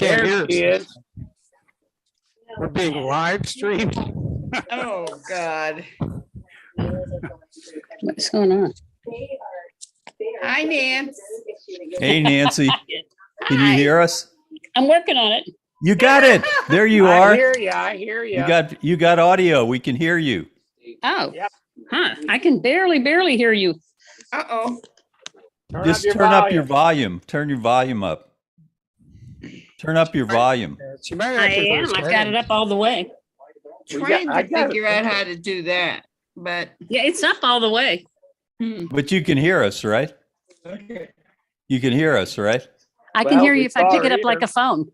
can't There hear she us. is. We're being live streamed. Oh, God. What's going on? Hi, Nance. Hey, Nancy, can you Hi. hear us? I'm working on it. You got it. There you I are. hear you. I hear you. You got audio. We can hear you. Oh, Yep. huh. I can barely hear you. Uh-oh. Just turn up your volume. Turn your volume up. Turn up your volume. She might I actually am. I've got it up all the way. Trying I to got it. figure out how to do that, but Yeah, it's up all the way. But you can hear us, right? You can hear us, right? I can Well, hear you we if I saw pick her it up like either. a phone.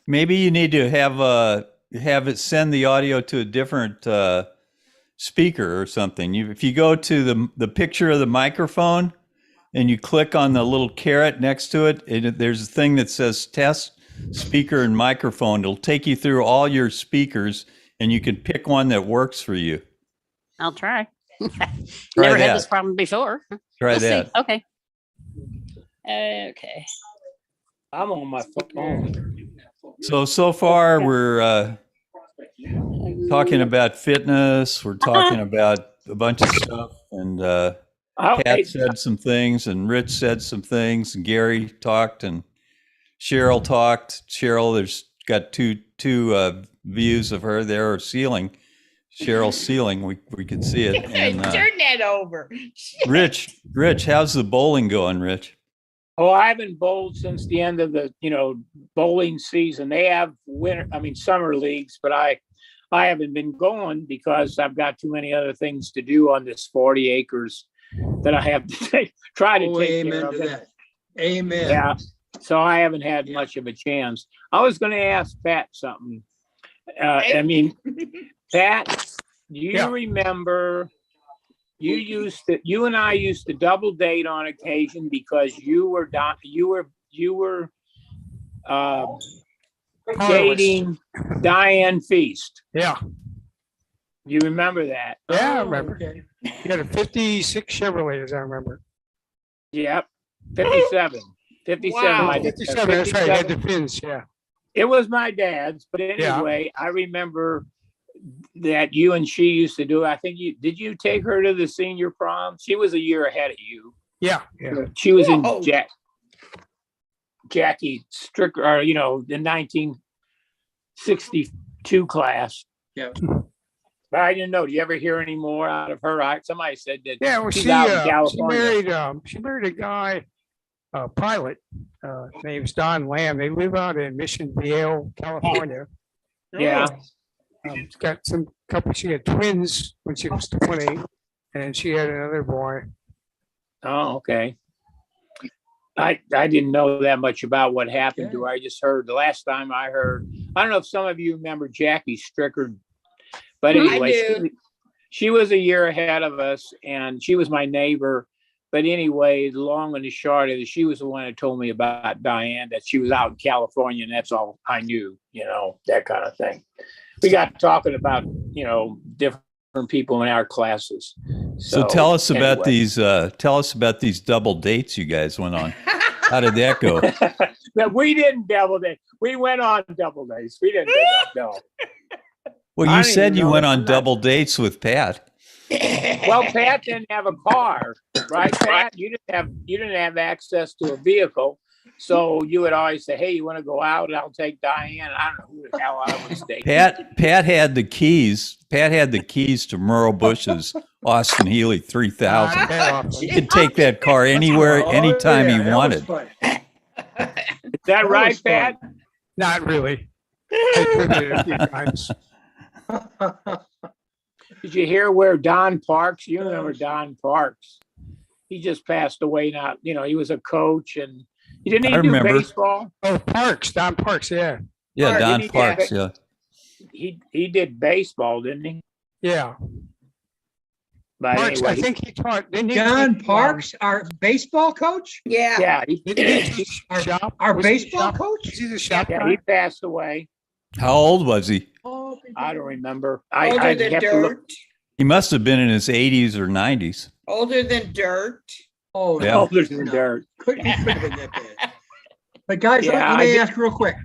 Maybe you need to have it send the audio to a different speaker or something. If you go to the picture of the microphone and you click on the little caret next to it, there's a thing that says test speaker and microphone. It'll take you through all your speakers and you can pick one that works for you. I'll try. Try Never that. had this problem before. Try We'll that. see. Okay. Okay. I'm on my phone. So far we're talking about fitness. We're talking about a bunch of stuff, and Okay. Pat said some things, and Rich said some things, and Gary talked, and Cheryl talked. Cheryl, there's got two views of her there, or ceiling. Cheryl's ceiling, we can see it. And turn that over. Rich, how's the bowling going, Rich? Oh, I haven't bowled since the end of the, bowling season. They have summer leagues, but I haven't been going because I've got too many other things to do on this 40 acres that I have to try to take care of. That. Amen. Yeah. So I haven't had much of a chance. I was going to ask Pat something. Pat, do you remember you and I used to double date on occasion because you were dating Diane Feast. Yeah. You remember that? Yeah, I remember. Okay. You had a 56 Chevrolet, as I remember. Yep. 57. 57. Wow. I did. 57, that's right. You had the fins, yeah. It was my dad's, but anyway, I remember that you and she used to do. I think did you take her to the senior prom? She was a year ahead of you. Yeah. She was Whoa. in Jackie Stricker, or the 1962 class. Yeah. But I didn't know. Do you ever hear any more out of her? Somebody said that. Yeah, well, she's she out in California. married a guy, a pilot, named Don Lamb. They live out in Mission Viejo, California. Yeah. She's got she had twins when she was 20, and she had another boy. Oh, okay. I didn't know that much about what happened to her. I just heard the last time I heard. I don't know if some of you remember Jackie Stricker, but anyway, I do. she was a year ahead of us, and she was my neighbor. But anyway, the long and the short of it, she was the one that told me about Diane, that she was out in California, and that's all I knew, that kind of thing. We got talking about, different people in our classes. So tell us about these double dates you guys went on. How did that go? But we didn't double date. We went on double dates. We didn't do that, no. Well, I you don't said even you know went if on I'm double dates with Pat. Well, Pat didn't have a car, right, Pat? You didn't have access to a vehicle. So you would always say, hey, you want to go out? I'll take Diane. I don't know who the hell I was dating. Pat had the keys. Pat had the keys to Merle Bush's Austin Healey 3000. He could take that car anywhere, anytime he wanted. Is that right, Pat? Not really. I driven it a few times. Did you hear where Don Parks? You remember Don Parks? He just passed away now. He was a coach, and he didn't even do baseball. Oh, Don Parks, yeah. Yeah, Don Didn't he? Parks, yeah. He did baseball, didn't he? Yeah. But Parks, anyway, I think he taught. Didn't he John teach, Parks, our baseball coach? Yeah. yeah, Didn't he teach shop? Our Was he baseball shop- coach? Was he the shop yeah, guy? he passed away. How old was he? I don't remember. Older I'd than have to look. dirt. He must have been in his 80s or 90s. Older than dirt. Oh, Yeah. Older than dirt. Couldn't have been that bad. But guys, Yeah, let I me did- ask real quick.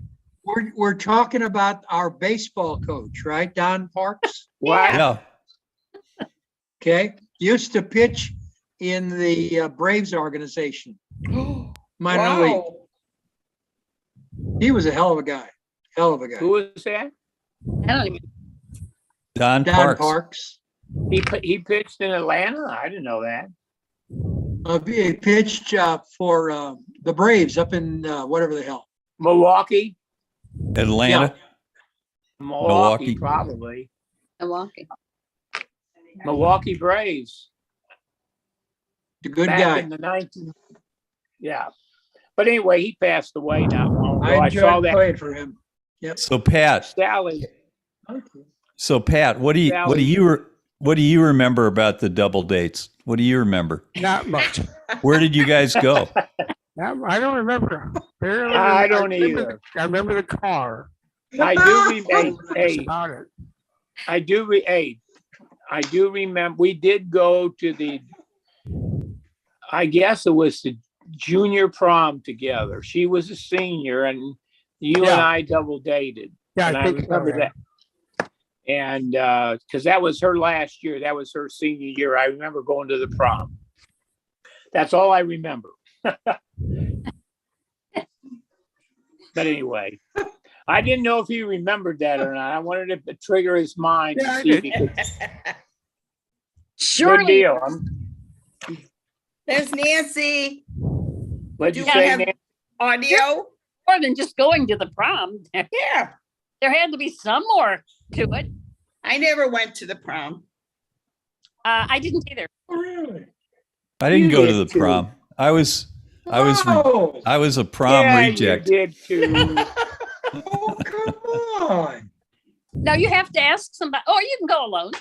We're talking about our baseball coach, right? Don Parks, What? Yeah. okay? Used to pitch in the Braves organization, minor league. Wow. He was a hell of a guy, hell of a guy. Who was that? I don't even, Don Don Parks. Parks. He pitched in Atlanta? I didn't know that. He pitched for the Braves up in whatever the hell. Milwaukee? Atlanta. Milwaukee, Milwaukee. probably. Milwaukee. Milwaukee Braves. A good Back guy. in the 19. Yeah. But anyway, he passed away not long ago. I I saw enjoyed that. playing for him. So Pat, Sally. what do you remember about the double dates? What do you remember? Not much. Where did you guys go? I don't remember. Barely I don't remember either. I remember the car. I do remember. That's Hey, about it. I do remember. We did go to the. I guess it was the junior prom together. She was a senior, and you and Yeah. I double dated. Yeah, And I I think so, remember yeah. that. And because that was her last year, that was her senior year. I remember going to the prom. That's all I remember. But anyway, I didn't know if he remembered that or not. I wanted to trigger his mind Yeah, to I see if did. he could. Good Surely, deal. There's Nancy. What'd you Do we say, have- Nan? Audio? more than just going to the prom. Yeah. There had to be some more to it. I never went to the prom. I didn't either. Really? I didn't You go to did the too. prom. I was Oh, a prom Yeah, reject. you did too. oh, come on. No, you have to ask somebody, or you can go alone.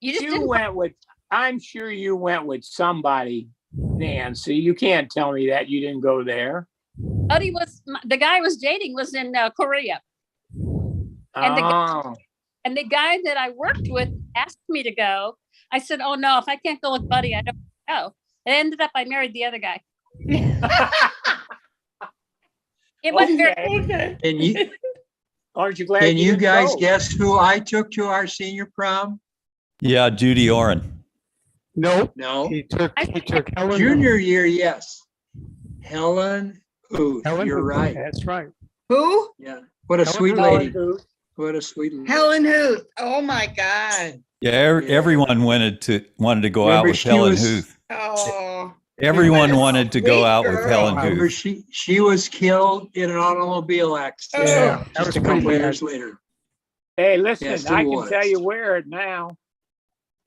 You just You didn't. went with. I'm sure you went with somebody, Nancy. You can't tell me that you didn't go there. Buddy was, the guy I was dating was in Korea. And the- Oh. And the guy that I worked with asked me to go. I said, oh no, if I can't go with Buddy, I don't go. It ended up I married the other guy. It wasn't very, Okay. And you, Aren't you glad? can you didn't guys go? guess who I took to our senior prom? Yeah, Judy Oren. Nope. No. He took Helen. Junior year, yes. Helen Huth, Helen you're Huth. right. That's right. Who? Yeah. What a Helen sweet Huth. lady. What a sweet lady. Helen Huth. Oh my God. Yeah, Yeah. everyone wanted to go out Remember, with she Helen was- Huth. Oh. Everyone What a wanted to go sweet out with girl. Helen Remember, Huth. she was killed in an automobile accident. Oh. Yeah, that Just was a couple pretty of bad. years later. Hey, listen, Yes, it I can was. tell you where it now.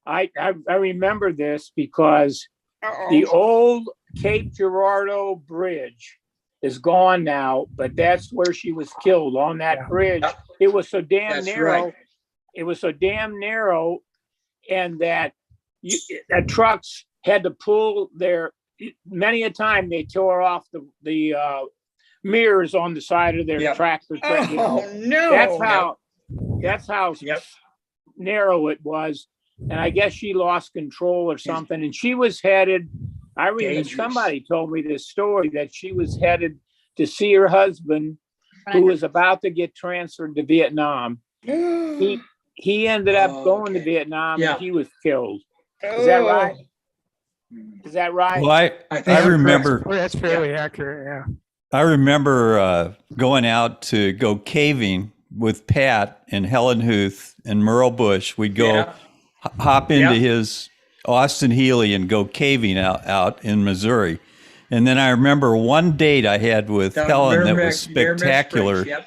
I remember this because the Uh-oh. old Cape Girardeau Bridge is gone now, but that's where she was killed, on that Yeah. bridge. It was so damn That's narrow. right. It was so damn narrow, and that trucks had to pull their. Many a time they tore off the mirrors on the side of their Yep. tractor. You know. Oh, no. That's how Yep. narrow it was. And I guess she lost control or something. And she was headed, I remember Dangerous. somebody told me this story that she was headed to see her husband, who was about to get transferred to Vietnam. He ended up Oh, going to okay. Vietnam Yeah. and he was killed. Is that right? Is that right? Well, I think I I'm remember Well, that's fairly accurate. Yeah. I remember going out to go caving with Pat and Helen Huth and Merle Bush. We'd go Yeah. hop into Yeah. his Austin Healey and go caving out in Missouri. And then I remember one date I had with Down Helen that Merrimack- was Merrimack spectacular. Springs,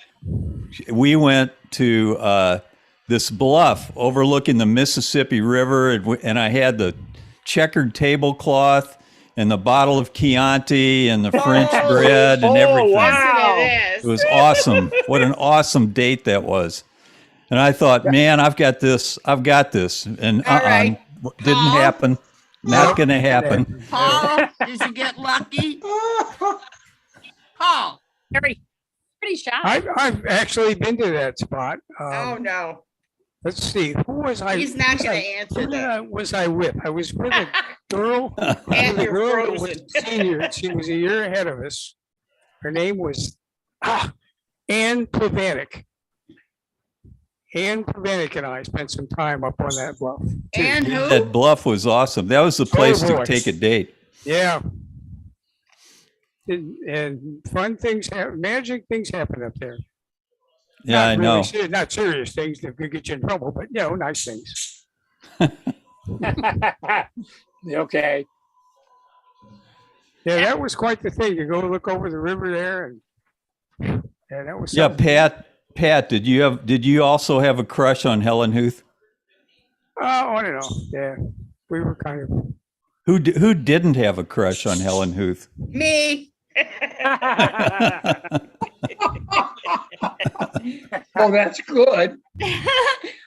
yep. We went to this bluff overlooking the Mississippi River, and I had the checkered tablecloth and the bottle of Chianti and the French Oh, bread and oh, everything. wow. Yes, It was awesome. What an awesome date that was. And I thought, man, I've got this. I've got this. And All right. didn't Paul? happen. Not going to happen. Paul, did you get lucky? Paul. very, pretty shy. I've actually been to that spot. Oh, no. Let's see. Who was I? He's not was going I- to answer Who that. was I with? I was with a girl. And a you're girl that was frozen. a senior. She was a year ahead of us. Her name was Ann Plevanik. Ann Plevanik and I spent some time up on that bluff. too. And who? That bluff was awesome. That was the place to boy. take a date. Yeah. And fun things happen, magic things happen up there. Yeah, I Not know. really not serious things that could get you in trouble, but nice things. Okay. Yeah, that was quite the thing. You go look over the river there, and that was Yeah, something. Pat, did you also have a crush on Helen Huth? Oh, I don't know. Yeah, we were kind of. Who didn't have a crush on Helen Huth? Me. Oh, that's good.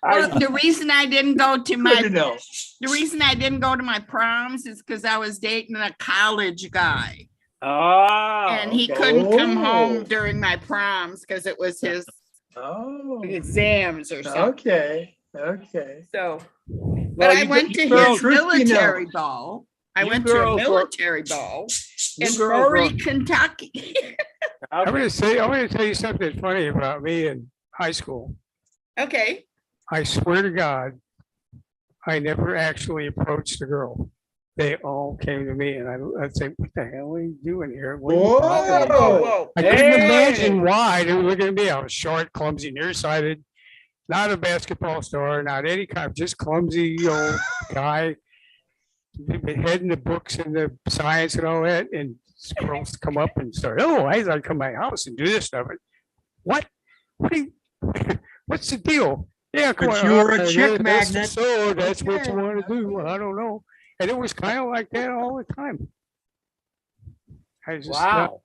Well, the reason I didn't go to Good to my, know. the reason I didn't go to my proms is because I was dating a college guy. Oh. And he okay. couldn't come Oh. home during my proms because it was his Oh, exams or something. okay, okay. So, Well, but I you went to girls- his military know. ball. I You went to a girls were- military ball you in girls were- Murray, Kentucky. I'm going to tell you something funny about me in high school. Okay. I swear to God, I never actually approached a girl. They all came to me, and I'd say, "What the hell are you doing here? What are you talking about?" Whoa. I couldn't Hey! imagine why they were looking at me. I was short, clumsy, nearsighted, not a basketball star, not any kind of just clumsy old guy. Head in the books and the science and all that, and girls come up and start, "Oh, I come to my house and do this stuff." What? What? What's the deal? Yeah, come But on. you were a okay, chick that's- magnet. So that's what you Okay, want to do. Well, I don't know. And it was kind of like that all the time. I just, Wow.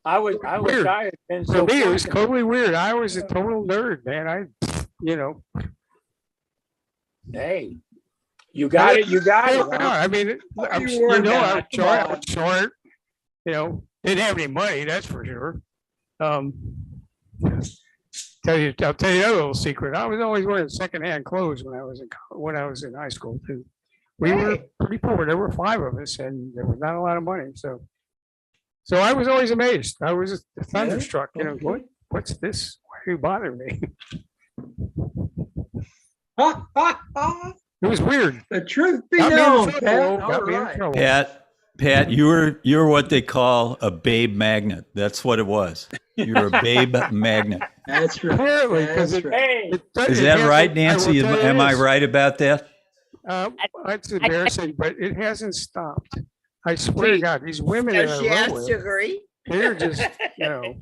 I wish Weird. I had been for so me, it was fortunate. totally weird. I was a total nerd, man. Hey, you got it. You got it. Yeah, I mean, I'm, You were I'm not. short, Come I'm short, didn't have any money, that's for sure. I'll tell you another little secret. I was always wearing secondhand clothes when I was in high school too. We were pretty poor. There were 5 of us and there was not a lot of money. So I was always amazed. I was thunderstruck, okay. what's this? Why do you bother me? It was weird. The truth be Got me in known, trouble, Pat. got All me in right. trouble. Pat, you're what they call a babe magnet. That's what it was. You're a babe magnet. That's right. Apparently, because That's right. Hey, Is that right, Nancy? Am I right about that? It's embarrassing, but it hasn't stopped. I swear to Gee. God, these women that Does I she roll have with, to agree? they're just, I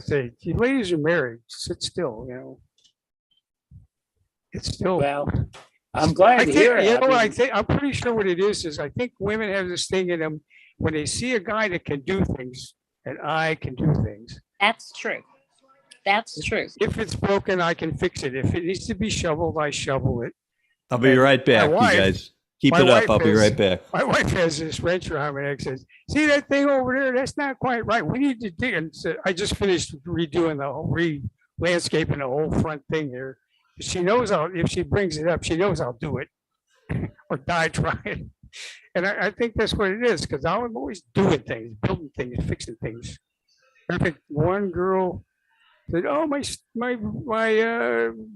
say, you ladies are married, sit still, It's still. well, I'm glad I to think, hear it. I'm pretty sure what it is I think women have this thing in them when they see a guy that can do things and I can do things. That's true. That's true. If it's broken, I can fix it. If it needs to be shoveled, I shovel it. I'll be right back, you wife- guys. Keep my it up. wife I'll be is- right back. My wife has this wrench around my neck, says, "See that thing over there? That's not quite right. We need to dig." And so I just finished redoing the whole landscaping the whole front thing here. She knows if she brings it up, she knows I'll do it or die trying. And I think that's what it is, because I'm always doing things, building things, fixing things. I think one girl said, "Oh, my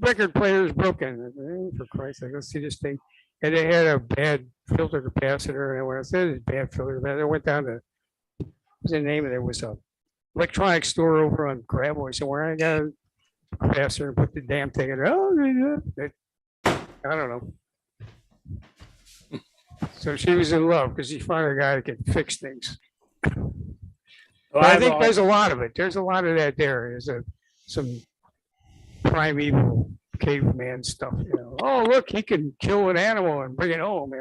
record player is broken." I said, "Oh, for Christ's sake, let's see this thing." And they had a bad filter capacitor. And when I said it's bad filter capacitor, I went down to, what's the name of it? There was a electronics store over on Gravois somewhere. I got a capacitor and put the damn thing in. Oh, I don't know. So she was in love because she found a guy that could fix things. Well, But I I've think al- there's a lot of it. There's a lot of that there. There's some primeval caveman stuff, Oh, look, he can kill an animal and bring it home,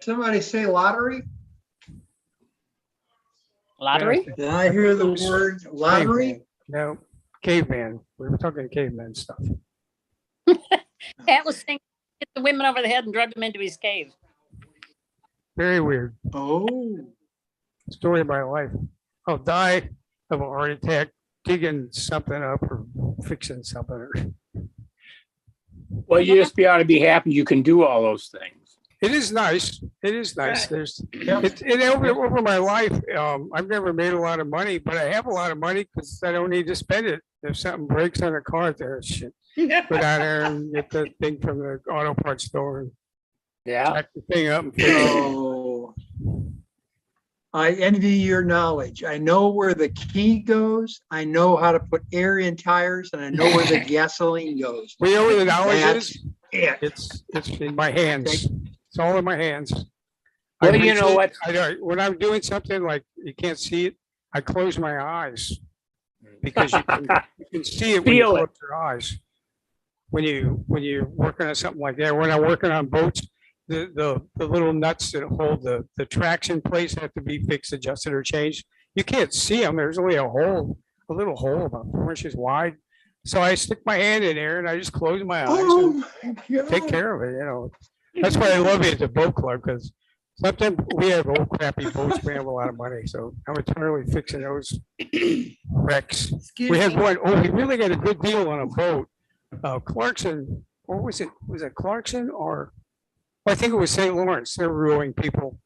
Somebody say lottery? Lottery? Did I hear the word lottery? No, caveman. We were talking caveman stuff. Pat was saying, hit the women over the head and drug them into his cave. Very weird. Oh, Story of my life. I'll die of a heart attack digging something up or fixing something. Well, you just ought to be happy you can do all those things. It is nice. It is nice. Good. There's, Yeah. over my life, I've never made a lot of money, but I have a lot of money because I don't need to spend it. If something breaks on a car, there, shit, go down there and get the thing from the auto parts store and Yeah. jack the thing up and fix it. So I envy your knowledge. I know where the key goes. I know how to put air in tires, and I know where the gasoline goes. We know where the knowledge That's is. it. It's in my hands. It's all in my hands. Well, I you know reach what? it- when I'm doing something like you can't see it, I close my eyes because you can see it when you Feel it. close your eyes. When you're working on something like that, when I'm working on boats, the little nuts that hold the tracks in place have to be fixed, adjusted, or changed. You can't see them. There's only a little hole about 4 inches wide. So I stick my hand in there and I just close my eyes and take care of it, you know. That's why I love it at the boat club, because sometimes we have old crappy boats, we have a lot of money, so I'm eternally fixing those wrecks. Excuse We had me. we really got a good deal on a boat. Clarkson, or was it Clarkson or, I think it was St. Lawrence, they were rowing people.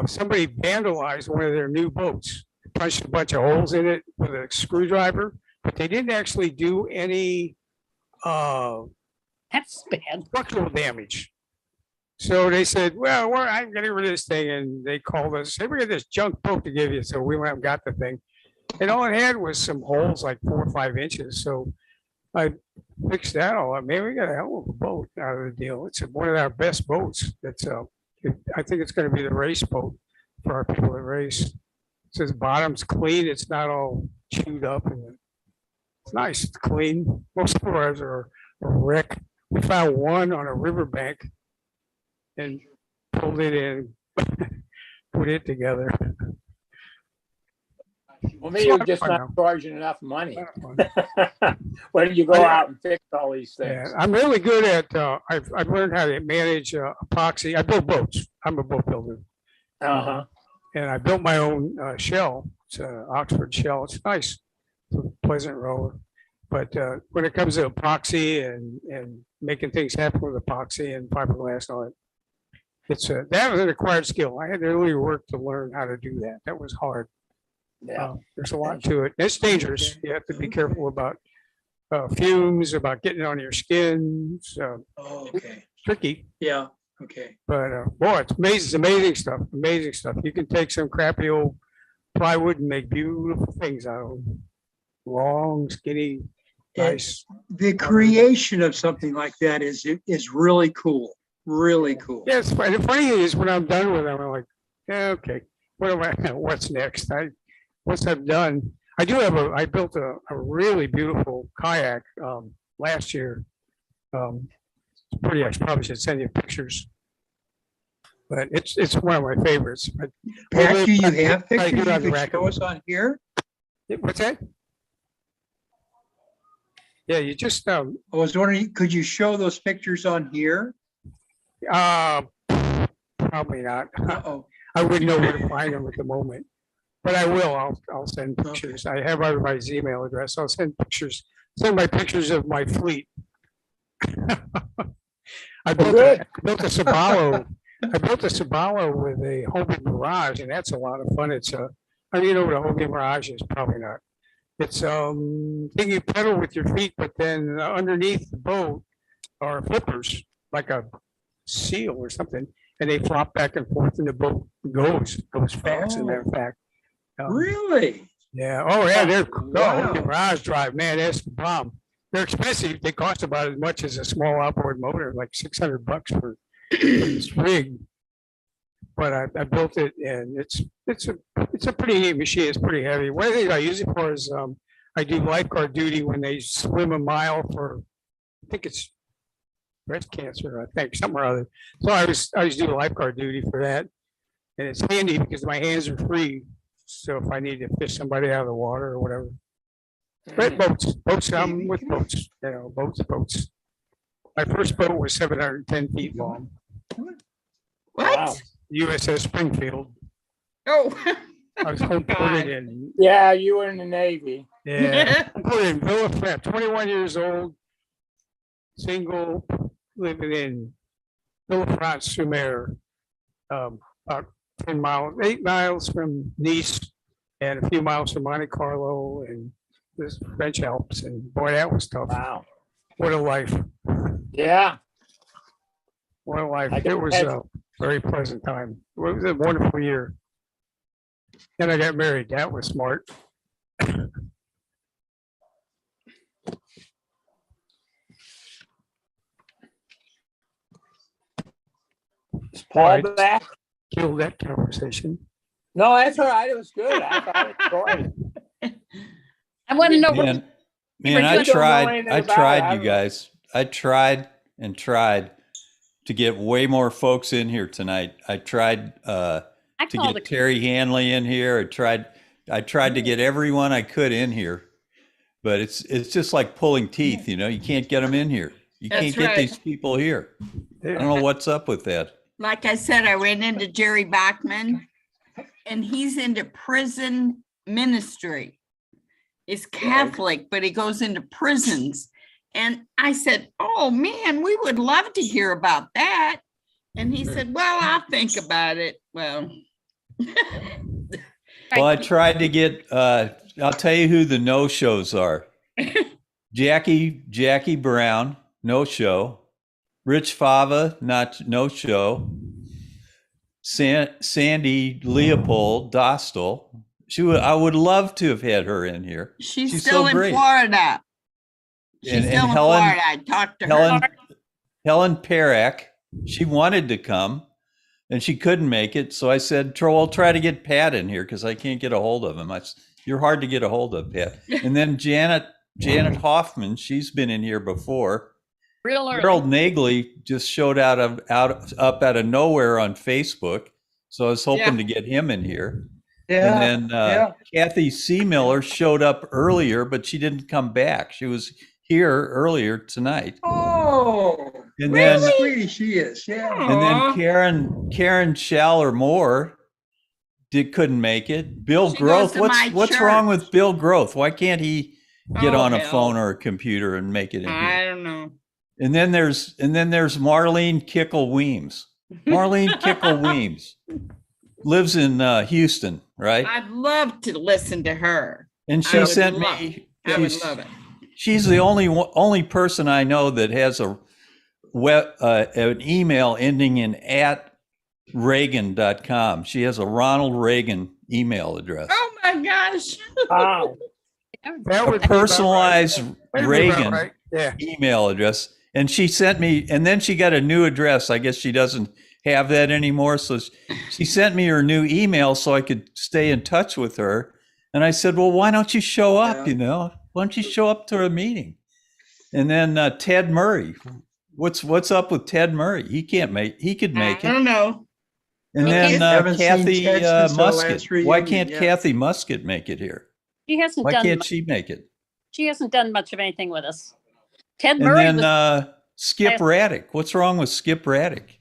Somebody vandalized one of their new boats, punched a bunch of holes in it with a screwdriver, but they didn't actually do any That's bad. structural damage. So they said, well, I'm getting rid of this thing. And they called us, hey, we got this junk boat to give you. So we went and got the thing. And all it had was some holes like 4 or 5 inches. So I fixed that all up. Man, we got a hell of a boat out of the deal. It's one of our best boats. I think it's going to be the race boat for our people that race. It says bottom's clean. It's not all chewed up. And it's nice. It's clean. Most of ours are a wreck. We found one on a riverbank and pulled it in, put it together. Well, maybe you're just not charging enough money. Yeah, Why don't you go out and fix all these things? I'm really good at, I've learned how to manage epoxy. I build boats. I'm a boat builder. Uh-huh. And I built my own shell. It's an Oxford shell. It's nice. It's a pleasant roller. But when it comes to epoxy and making things happen with epoxy and fiberglass and all that, that was an acquired skill. I had to really work to learn how to do that. That was hard. Yeah. There's a lot to it. It's dangerous. You have to be careful about fumes, about getting on your skin. So Okay, tricky, yeah, okay. but boy, it's amazing. It's amazing stuff. Amazing stuff. You can take some crappy old plywood and make beautiful things out of them. Long, skinny, nice. The creation of something like that is really cool, really cool. Yeah, it's funny. The funny thing is when I'm done with them, I'm like, yeah, okay, what's next? Once I'm done, I built a really beautiful kayak last year. It's pretty, I probably should send you pictures. But it's one of my favorites. But Pat, do you have I pictures do you have the could rack show of us on here? What's that? Yeah, you just I was wondering, could you show those pictures on here? probably not. Uh-oh. I wouldn't know where to find them at the moment, but I will. I'll send pictures. I have everybody's email address. I'll send pictures. Send my pictures of my fleet. I built a Sabalo. I built a Sabalo with a Hogan Mirage, and that's a lot of fun. It's I mean, you know what a Hogan Mirage is? Probably not. It's thing you pedal with your feet, but then underneath the boat are flippers, like a seal or something, and they flop back and forth, and the boat goes fast. As a matter of fact. Really? Yeah. Oh, yeah. They're Wow. Mirage drive, man. That's the bomb. They're expensive. They cost about as much as a small outboard motor, like $600 for this rig. But I built it, and it's a pretty neat machine. It's pretty heavy. One of the things I use it for is I do lifeguard duty when they swim a mile for, I think it's breast cancer, I think, something or other. So I was doing lifeguard duty for that, and it's handy because my hands are free. So if I need to fish somebody out of the water or whatever. But boats, I'm with boats, you know, boats. My first boat was 710 feet long, What? Wow. USS Springfield. Oh. I was home ported in, Yeah, you were in the Navy. yeah, home ported in Villafranche, 21 years old, single, living in Villefranche-sur-Mer, about 10 miles, 8 miles from Nice and a few miles from Monte Carlo and the French Alps. And boy, that was tough. Wow. What a life. Yeah. What a life. I can It was a imagine. very pleasant time. It was a wonderful year. Then I got married. That was smart. Is Paul Right. back? Killed that conversation. No, that's all right. It was good. I enjoyed it. I want to know what Man, were man, I doing- Don't know tried. anything I about it. tried, I you don't know. guys. I tried and tried to get way more folks in here tonight. I tried I to call get the Terry Hanley in here. I tried to get everyone I could in here, but it's just like pulling teeth. You know, you can't get them in here. You That's can't get right. these people here. I don't know what's up with that. Like I said, I ran into Jerry Bachman and he's into prison ministry. He's Catholic, but he goes into prisons. And I said, oh man, we would love to hear about that. And he said, well, I'll think about it. Well, Well, I tried to get. I'll tell you who the no shows are. Jackie Brown, no show. Rich Fava, no show. Sandy Leopold Dostal. I would love to have had her in here. she's She's still so in great. Florida. She's And still in Helen- Florida. I talked to her. Helen Perrak, she wanted to come and she couldn't make it. So I said, I'll try to get Pat in here because I can't get a hold of him. You're hard to get a hold of, Pat. And then Janet Hoffman, she's been in here before. real Harold early. Nagley just showed up out of nowhere on Facebook. So I was hoping to get him in here. Yeah, And then yeah. Kathy C. Miller showed up earlier, but she didn't come back. She was here earlier tonight. Oh, And then sweetie she is, yeah. and then Karen Schaller Moore couldn't make it. Bill She Groth, goes to my what's wrong church. with Bill Groth? Why can't he get Oh, on a hell. phone or a computer and make it in I here? don't know. And then there's Marlene Kickle Weems. Marlene Kickle Weems lives in Houston, right? I'd love to listen to her. And I she would sent love- me. I would love it. She's the only person I know that has an email ending in @Reagan.com. She has a Ronald Reagan email address. Oh my gosh. Wow. That A would be about personalized right. That'd be about Reagan right. Yeah. email address. And she sent me, and then she got a new address. I guess she doesn't have that anymore. So she sent me her new email so I could stay in touch with her. And I said, well, why don't you show up? Yeah. You know, why don't you show up to a meeting? And then Ted Murray, what's up with Ted Murray? He could make I it. don't know. And He then can't- Haven't seen Kathy Ted since the Musket. last Why reunion, can't yeah. Kathy Musket make it here? She hasn't Why done can't much. she make it? She hasn't done much of anything with us. Ted And Murray then was Skip last- Raddick. What's wrong with Skip Raddick?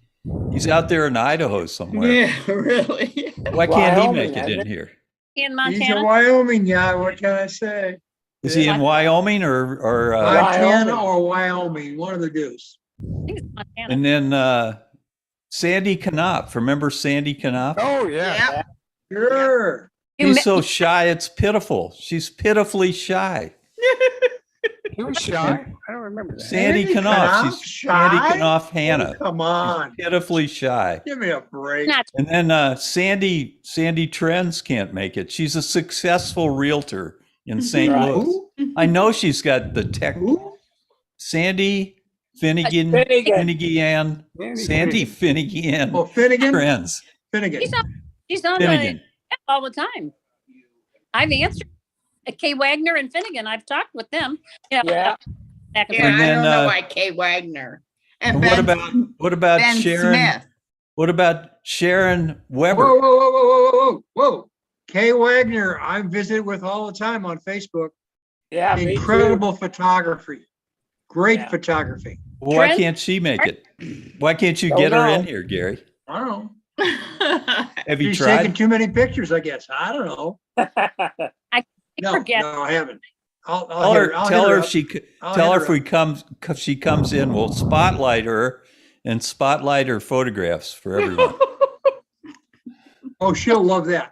He's out there in Idaho somewhere. Yeah, really. Why can't he Wyoming, make it I in think. here? in He's a Montana. Wyoming guy, what can I say? Is he in Wyoming or Montana Wyoming. or Wyoming, one of the deuce. I think it's Montana. and then Sandy Knopf. Remember Sandy Knopf? Oh, yeah. Yeah. Sure. You She's met- so shy, it's pitiful. She's pitifully shy. He was shy. I don't remember that. Sandy Sandy Knopf. Knopf, She's Sandy shy? Knopf Hannah. Come on, Pitifully shy. give me a break. Not And then Sandy Trends can't make it. She's a successful realtor in St. Right. Louis. Who? I know she's got the tech. Who? Sandy Finnegan. Finnegan. Sandy Finnegan Oh, Finnegan? Trends. Finnegan. she's on Finnegan. all the time. I've answered Kay Wagner and Finnegan. I've talked with them. You know, Yeah. back and Yeah, forth. And I then, don't know why Kay Wagner. And what about Ben Sharon? Smith. What about Sharon Whoa, Weber? whoa, whoa, whoa, whoa, whoa, whoa. Kay Wagner, I visit with all the time on Facebook. Yeah. me too. Incredible photography. Great Yeah. photography. Why Trent? can't she make it? Why can't you Don't get her know. in here, Gary? I don't know. Have you She's taking tried? too many pictures, I guess. I don't know. No, forget. no, I haven't. I'll Tell her hit if up. she c- I'll tell hit her her if we come if she comes in, we'll spotlight her, and spotlight her photographs for everyone. Oh, she'll love that.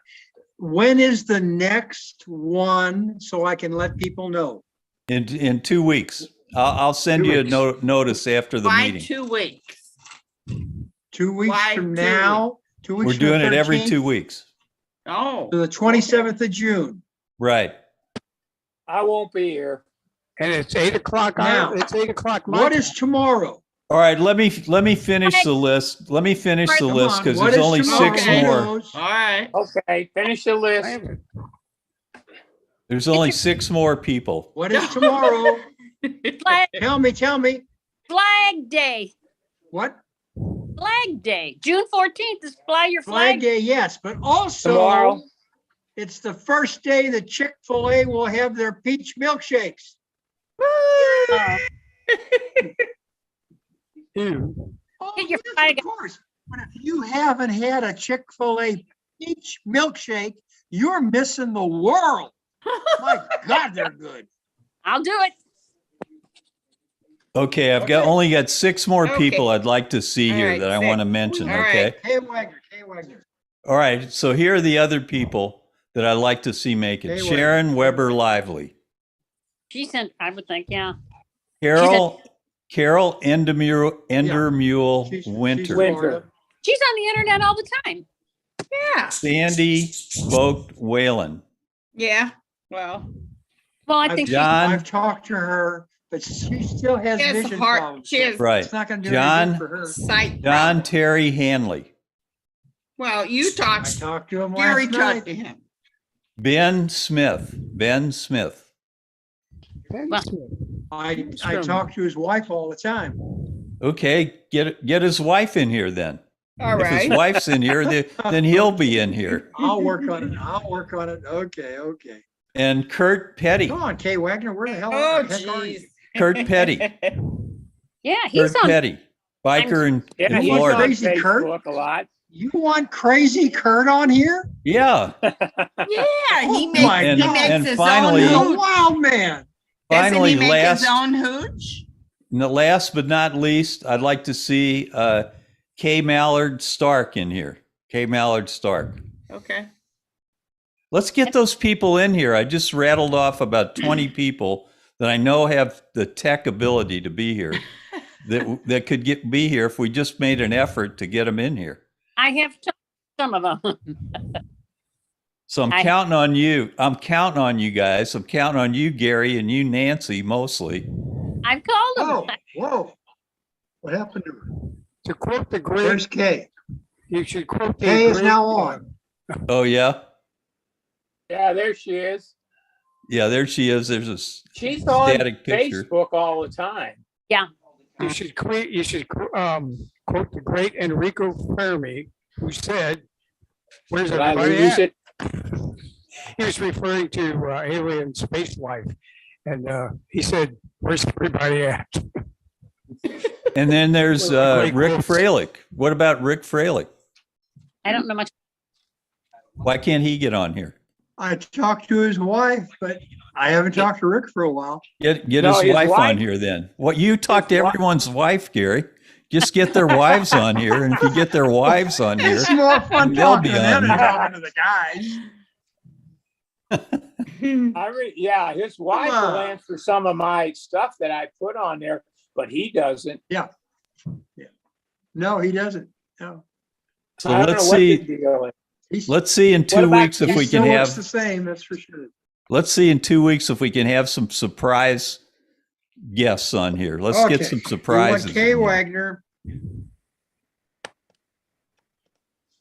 When is the next one so I can let people know? In 2 weeks. I'll send 2 you a weeks. notice after the Why meeting. 2 weeks? 2 weeks Why from 2 now? 2 weeks We're from the doing it every 13th 2 weeks. Oh, To the 27th of June. Right. I won't be here. And it's 8 o'clock. Now, It's 8 o'clock. my What is time. tomorrow? All right, let me finish the list. Let me finish the Come list on, because what there's is only tomorrow? 6 Okay. more. Knows? all right. Okay, finish the I list. haven't- There's only 6 more people. What is tomorrow? Flag, Tell me. Flag Day, What? Flag Day, June 14th is Fly Your Flag Flag. Day, yes, but also Tomorrow. it's the first day that Chick-fil-A will have their peach milkshakes. Oh, Ew. Oh, Get your yes, flag of course. But if you haven't had a Chick-fil-A peach milkshake, you're missing the world. My God, they're good. I'll do it. Okay, I've Okay. only got 6 more Okay. people I'd like to see All here right, that I want to mention, All okay? right. Kay Wagner. All right, so here are the other people that I'd like to see make it. Hey, Wagner. Sharon Weber Lively, She's in, I would think, yeah. Carol Endermule She's Winter, Florida. She's on the internet all the time. Yeah. Sandy Vogt Whalen, Yeah. Well, Well, I I've- think she's, John, I've talked to her, but she still has she has vision heart. problems. She has right, It's not gonna do John- anything for her. sight. John problem. Terry Hanley, Well, you I talked. talked to him Gary last talked night. to him. Ben Smith, Well- I talk to his wife all the time. Okay, get his wife in here then. All If his right. wife's in here, then he'll be in here. I'll work on it. Okay. And Kurt Petty, Come on, Kay Wagner, where the hell Oh, the heck are you? jeez. Kurt Petty, yeah, he's Kurt on. Petty, biker in Yeah, he's Florida. on Crazy Kurt? Facebook a lot. You want Crazy Kurt on here? Yeah, Yeah, he Oh makes, my he God. makes And his finally- He's a own hooch. wild man. Doesn't finally, he make last his own hooch? last but not least, I'd like to see Kay Mallard Stark in here. Kay Mallard Stark. Okay. Let's get those people in here. I just rattled off about 20 people that I know have the tech ability to be here, that could be here if we just made an effort to get them in here. I have some of them. So I'm I- counting on you. I'm counting on you guys. I'm counting on you, Gary, and you, Nancy, mostly. I've called Oh, them. whoa. What happened to her? To quote the great, Where's Kay? you should quote the Kay is great, now on. Oh, yeah? Yeah, there she is. Yeah, there she is. There's a She's on static picture. Facebook all the time. You should quote the great Enrico Fermi, who said, "Where's Did I everybody lose at?" it? He was referring to alien space life, and he said, "Where's everybody at?" And then there's Great Rick quotes. Freilich. What about Rick Freilich? I don't know much. Why can't he get on here? I talked to his wife, but I haven't talked to Rick for a while. Get No, his his wife on wife- here then. What you talk to His wi- everyone's wife, Gary. Just get their wives on here, and if you get their wives on here, It's more fun They'll talking be to them on than here. talking to the guys. Yeah, his wife Come will on. answer some of my stuff that I put on there, but he doesn't. No, he doesn't. No. so I don't let's know what the see. deal is. He's- Let's see in What 2 about weeks if he we still can looks have. the same, that's for sure. Let's see in 2 weeks if we can have some surprise guests on here. Let's get Okay. some You want surprises. Kay in here. Wagner.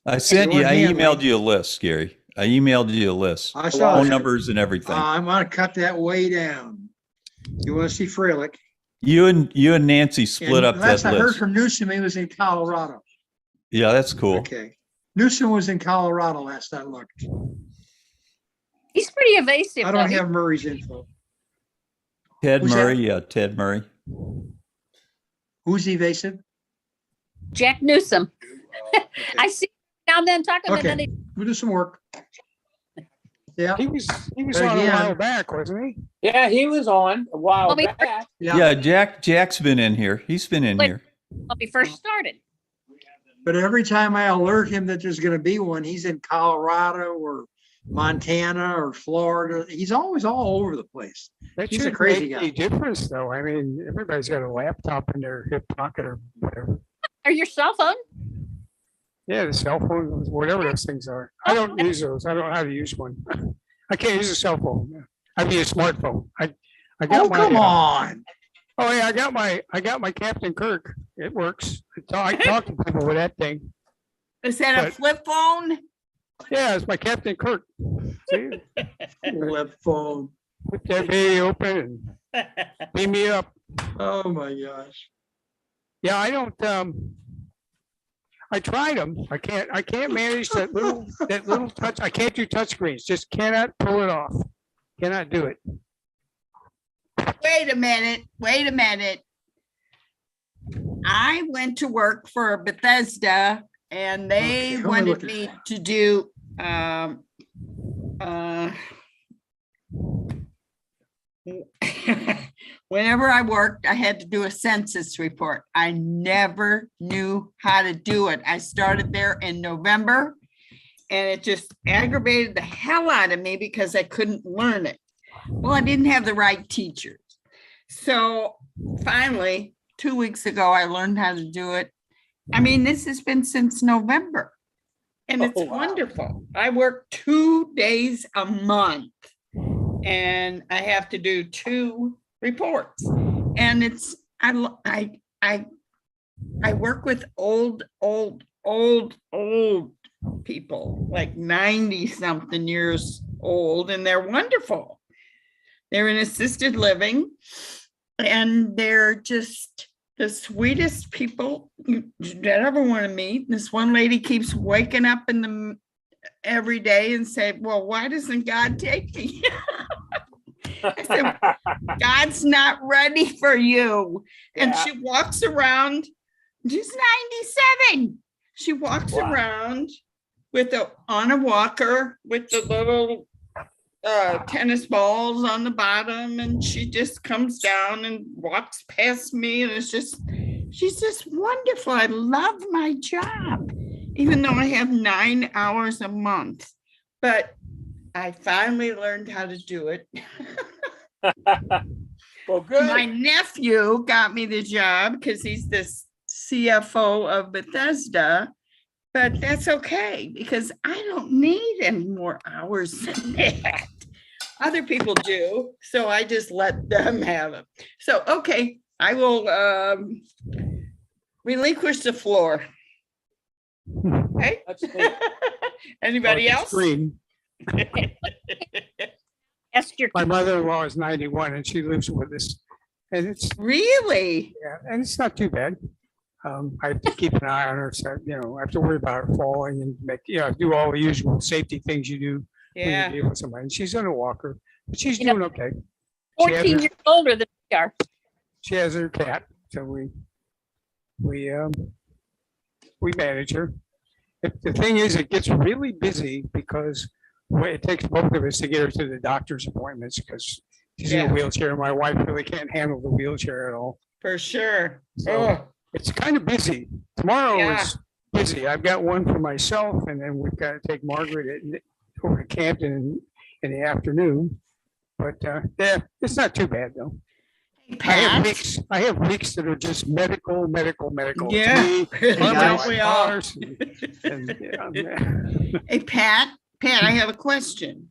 I sent You you. want I Hanley. emailed you a list, Gary. I emailed you a list. I saw Phone that. numbers and everything. I'm gonna cut that way down. You wanna see Freilich? You and Nancy split And up last that I heard list. from Newsom, he was in Colorado. Yeah, that's cool. Okay. Newsom was in Colorado last I looked. He's pretty evasive. I don't though. have Murray's info. Ted Who's that? Murray. Yeah, Ted Murray. Who's evasive? Jack Newsom. I see him now and then talking, and then Okay, he, we'll do some work. Yeah, He was But on a again- while back, wasn't he? Yeah, he was on a while Well, we- back. yeah. Yeah, Jack's been in here. He's been in Wait. here. when we first started. But every time I alert him that there's gonna be one, he's in Colorado or Montana or Florida. He's always all over the place. That He's a shouldn't crazy make any guy. difference, though. I mean, everybody's got a laptop in their hip pocket or whatever. Or your cell phone? Yeah, the cell phone, whatever those things are. I don't use those. I don't know how to use one. I can't use a cell phone. I mean, a smartphone. I got Oh, my, come on. oh yeah, I got my Captain Kirk. It works. I talk to people with that thing. Is that a But- flip phone? Yeah, it's my Captain Kirk. See, Flip phone. put that baby open and beam me up. Oh, my gosh. Yeah, I don't, I tried them. I can't manage that little touch. I can't do touch screens. Just cannot pull it off. Cannot do it. Wait a minute, wait a minute. I went to work for Bethesda and they Okay, let me wanted look at me to do, whenever I worked, I had to do a census report. I never knew how to do it. I started there in November and it just aggravated the hell out of me because I couldn't learn it. Well, I didn't have the right teachers. So finally, 2 weeks ago, I learned how to do it. I mean, this has been since November. And it's Oh, wow. wonderful. I work 2 days a month. And I have to do 2 reports. And it's, I work with old people, like 90-something years old, and they're wonderful. They're in assisted living, and they're just the sweetest people that ever want to meet. This one lady keeps waking up every day and say, well, why doesn't God take me? I said, God's not ready for you. And Yeah. she walks around, she's 97. She walks Wow. around on a walker with the little tennis balls on the bottom, and she just comes down and walks past me, and she's just wonderful. I love my job, even though I have 9 hours a month, but I finally learned how to do it. Well, good. My nephew got me the job because he's the CFO of Bethesda, but that's okay because I don't need any more hours than that. Other people do, so I just let them have it. So, okay, I will relinquish the floor. Okay? That's neat. Anybody Off the else? screen. Ask your, My mother-in-law is 91 and she lives with us. And it's, Really? yeah, and it's not too bad. I have to keep an eye on her, so, I have to worry about her falling and do all the usual safety things you do when Yeah. you deal with somebody. And she's on a walker, but she's You know, doing okay. She has 14 her- years older than we are. She has her cat, so we manage her. The thing is, it gets really busy because it takes both of us to get her to the doctor's appointments because she's in Yeah. a wheelchair. My wife really can't handle the wheelchair at all. For sure. So Oh, it's kind of busy. Tomorrow Yeah. is busy. I've got one for myself, and then we've got to take Margaret over to Campton in the afternoon. But yeah, it's not too bad though. Pat? I have weeks that are just medical. It's Yeah. me, Don't my we all? cars, and, yeah. Hey, Pat, I have a question.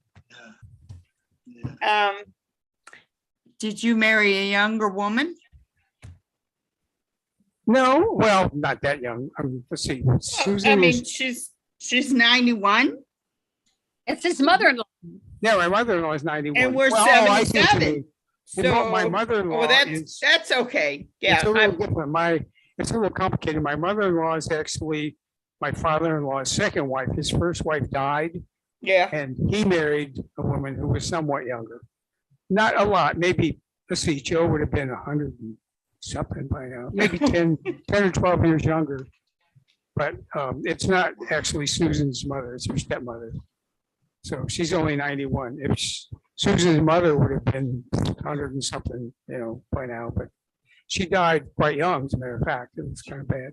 Did you marry a younger woman? No, well, not that young. Let's see. I Susan mean, is, she's 91 It's his mother-in-law. yeah, my mother-in-law is 91. and we're Well, I see what you 77. mean. So, My mother-in-law well, is. that's okay. Yeah, It's a little I'm- different. It's a little complicated. My mother-in-law is actually my father-in-law's second wife. His first wife died yeah. and he married a woman who was somewhat younger. Not a lot, maybe, let's see, Joe would have been 100 and something by now, maybe 10 or 12 years younger. But it's not actually Susan's mother, it's her stepmother. So she's only 91. Susan's mother would have been 100 and something, by now, but She died quite young, as a matter of fact. It was kind of bad.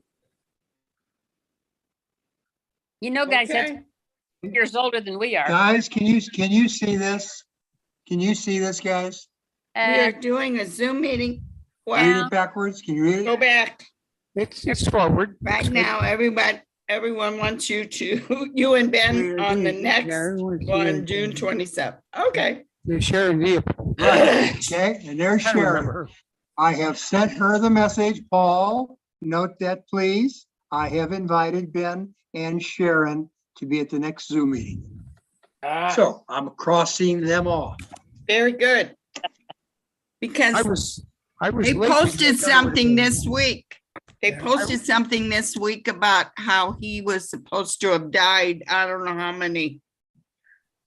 You know, guys, that's Okay. years older than we are. Guys, can you see this? Can you see this, guys? We are Uh, doing a Zoom meeting. Read Well, it backwards. Can you read go it? back. It's forward. Right It's good. now, everyone wants you to, you and Ben on the next one, June 27th. Okay. You're sharing the. Right, okay, and there's I Sharon. remember her. I have sent her the message, Paul, note that please. I have invited Ben and Sharon to be at the next Zoom meeting. So I'm crossing them off. Very good. Because I was. they late because posted I something was- this week. They Yeah, posted something this week about how he was supposed to have died, I don't know how many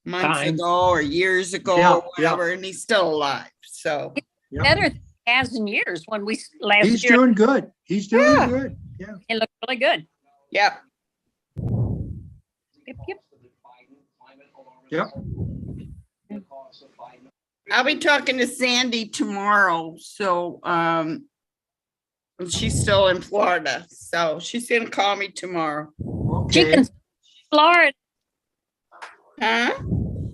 months Time. ago or years ago Yeah, or whatever, and he's still alive. So, Yep. better than he has in years. When we last He's year, doing good. He's doing Yeah. good. Yeah. it looked really good. yeah. Yep, yep. Yep. I'll be talking to Sandy tomorrow, so, she's still in Florida, so she's gonna call me tomorrow. She Okay. can Florida, Huh?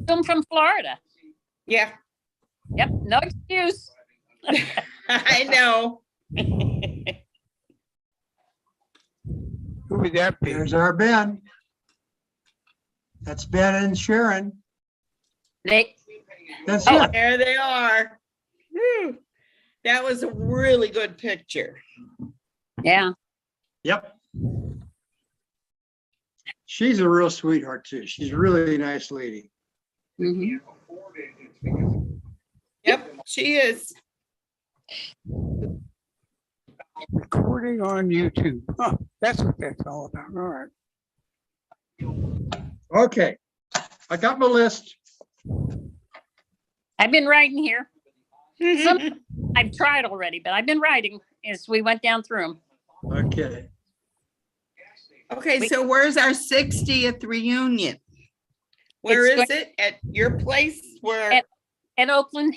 come from Florida. Yeah, Yep, no excuse. I know. Who would that be? There's our Ben. That's Ben and Sharon. They, That's Oh, it. There they are. Whew. That was a really good picture. yeah, Yep. She's a real sweetheart too. She's a really nice lady. mhm. Yep, she is. Recording on YouTube. Huh, that's what that's all about. All right. Okay. I got my list. I've been writing here. I've tried already, but I've been writing as we went down through them. Okay. Okay, so where's our 60th reunion? Where It's is it? At your place? Where, At Oakland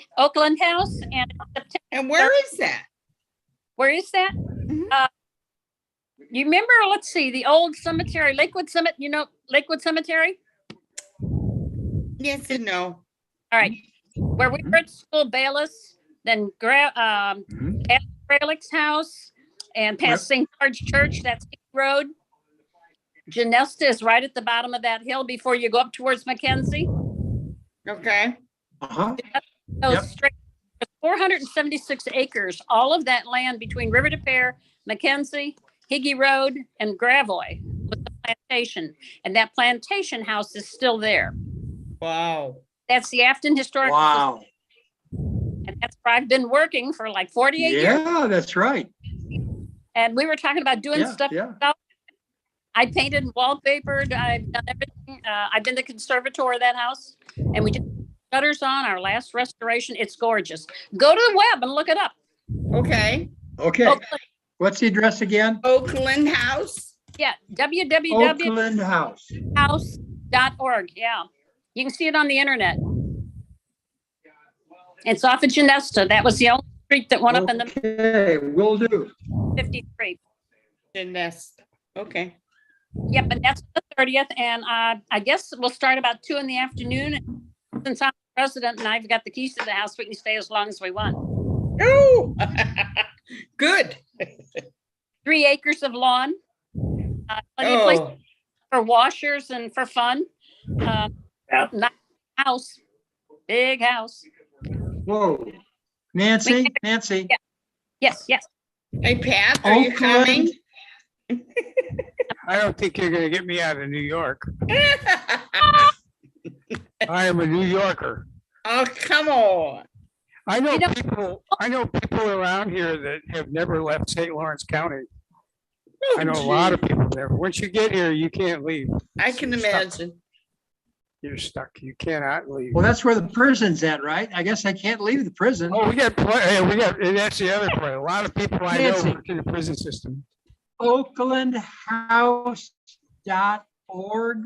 House, and and where is that? where is that? Mhm. You remember, let's see, the old cemetery, Lakewood Cemetery, you know, Lakewood Cemetery? Yes and no. All right, where we were at school, Bayless, then Mhm. Fralick's house, and past St. George Church, that's East Road. Genesta is right at the bottom of that hill before you go up towards Mackenzie. Okay, Uh-huh. Goes Yep. straight, 476 acres, all of that land between River de Pere, Mackenzie, Higgy Road, and Gravois was the plantation. And that plantation house is still there. wow. That's the Afton Historic. Wow. And that's where I've been working for like 48 years. Yeah, that's right. And we were talking about doing Yeah, stuff. yeah. I painted and wallpapered. I've done everything. I've been the conservator of that house. And we just shutters on our last restoration. It's gorgeous. Go to the web and look it up. Okay, Okay. Oakland, What's the address again? Oakland House. yeah, www.house.org. Oakland House. Yeah, you can see it on the internet. It's off of Genesta. That was the only street that went up in the Okay, will do. 53. The nest. Okay. Yep, and that's the 30th. And I guess we'll start about 2 in the afternoon. Since I'm president and I've got the keys to the house, we can stay as long as we want. Oh, good. 3 acres of lawn. Plenty of place Oh, for washers and for fun. Yeah. Nice house, big house. Whoa. Nancy, Nancy, Yeah. Yes, yes. hey Pat, are you coming? Oakland, I don't think you're gonna get me out of New York. I am a New Yorker. Oh, come on. I know You know- people around here that have never left St. Lawrence County. Oh, I know a lot of people there. Once you get here, you can't leave. I can imagine. You're stuck. You cannot leave. well, that's where the prison's at, right? I guess I can't leave the prison. Oh, and that's the other part. A lot of people I know Nancy. work in the prison system. Oaklandhouse.org.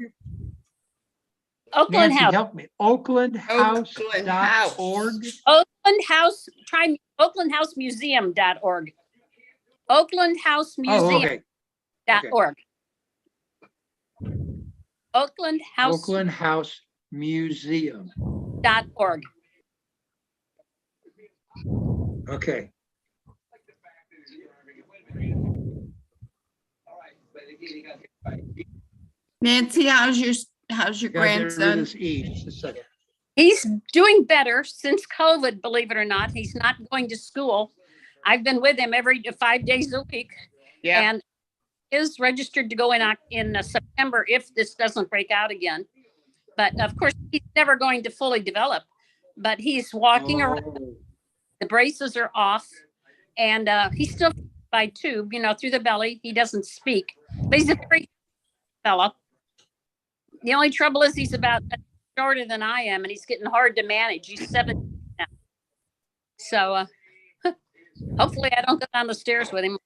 Oakland Nancy, House. help me. Oaklandhouse.org. House. Oakland Oakland House, try oaklandhousemuseum.org. Oh, oaklandhousemuseum.org. okay. Oakland House Oakland House Museum. .org. Okay. Nancy, how's your Gotta get rid of grandson? this E, just a second. He's doing better since COVID, believe it or not. He's not going to school. I've been with him every 5 days a week. Yeah. And is registered to go in September if this doesn't break out again. But of course, he's never going to fully develop. But he's walking around. Oh, The braces are off, and he's still by tube, through the belly. He doesn't speak, but he's a very fella. The only trouble is he's about shorter than I am, and he's getting hard to manage. He's 7 now. So hopefully I don't go down the stairs with him.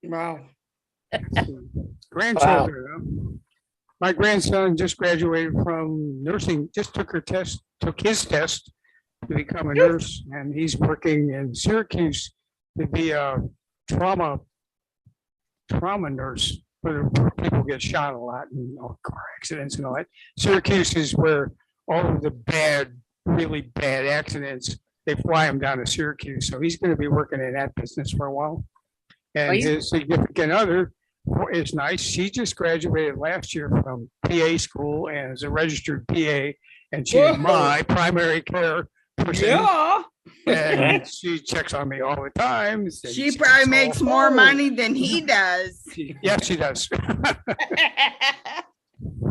Wow. Grandchildren. Huh? My grandson just graduated from nursing, just took his test to become a nurse, and he's working in Syracuse to be a trauma nurse where people get shot a lot in car accidents and all that. Syracuse is where all of the really bad accidents, they fly him down to Syracuse. So he's going to be working in that business for a while. And his significant other is nice. She just graduated last year from PA school and is a registered PA. And she's my primary care person. Yeah. And she checks on me all the time. She probably makes more money than he does. Yeah, she does.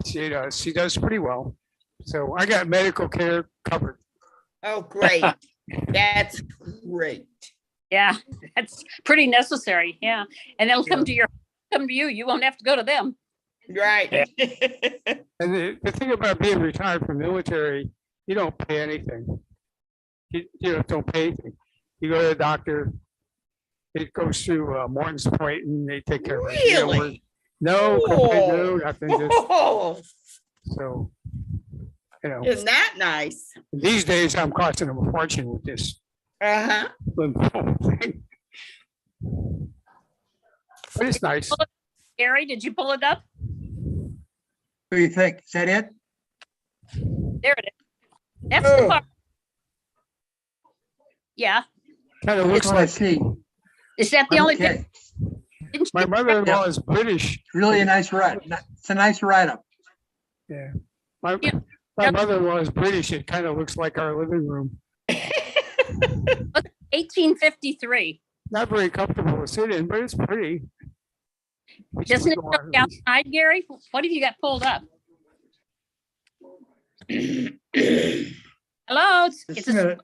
She does. She does pretty well. So I got medical care covered. Oh, great. That's great. Yeah, that's pretty necessary. Yeah, and they'll come to you. You won't have to go to them. Right. And the thing about being retired from military, you don't pay anything. You don't pay anything. You go to the doctor, it goes through Morton's Point, and they take care of it. Really? No, no, nothing. Oh, So, isn't that nice? these days I'm costing them a fortune with this Uh-huh. lymphoma thing. But it's nice. Gary, did you pull it up? what do you think? Is that it? There it is. That's the part. Yeah. Kind of looks Oh, I like see. Is that the only Okay. picture? my mother-in-law is British. Really a nice write. It's a nice write-up. Yeah. My Yeah. mother-in-law is British. It kind of looks like our living room. 1853. Not very comfortable to sit in, but it's pretty. Doesn't it look outside, Gary? What have you got pulled up? Hello, Just it's a a minute.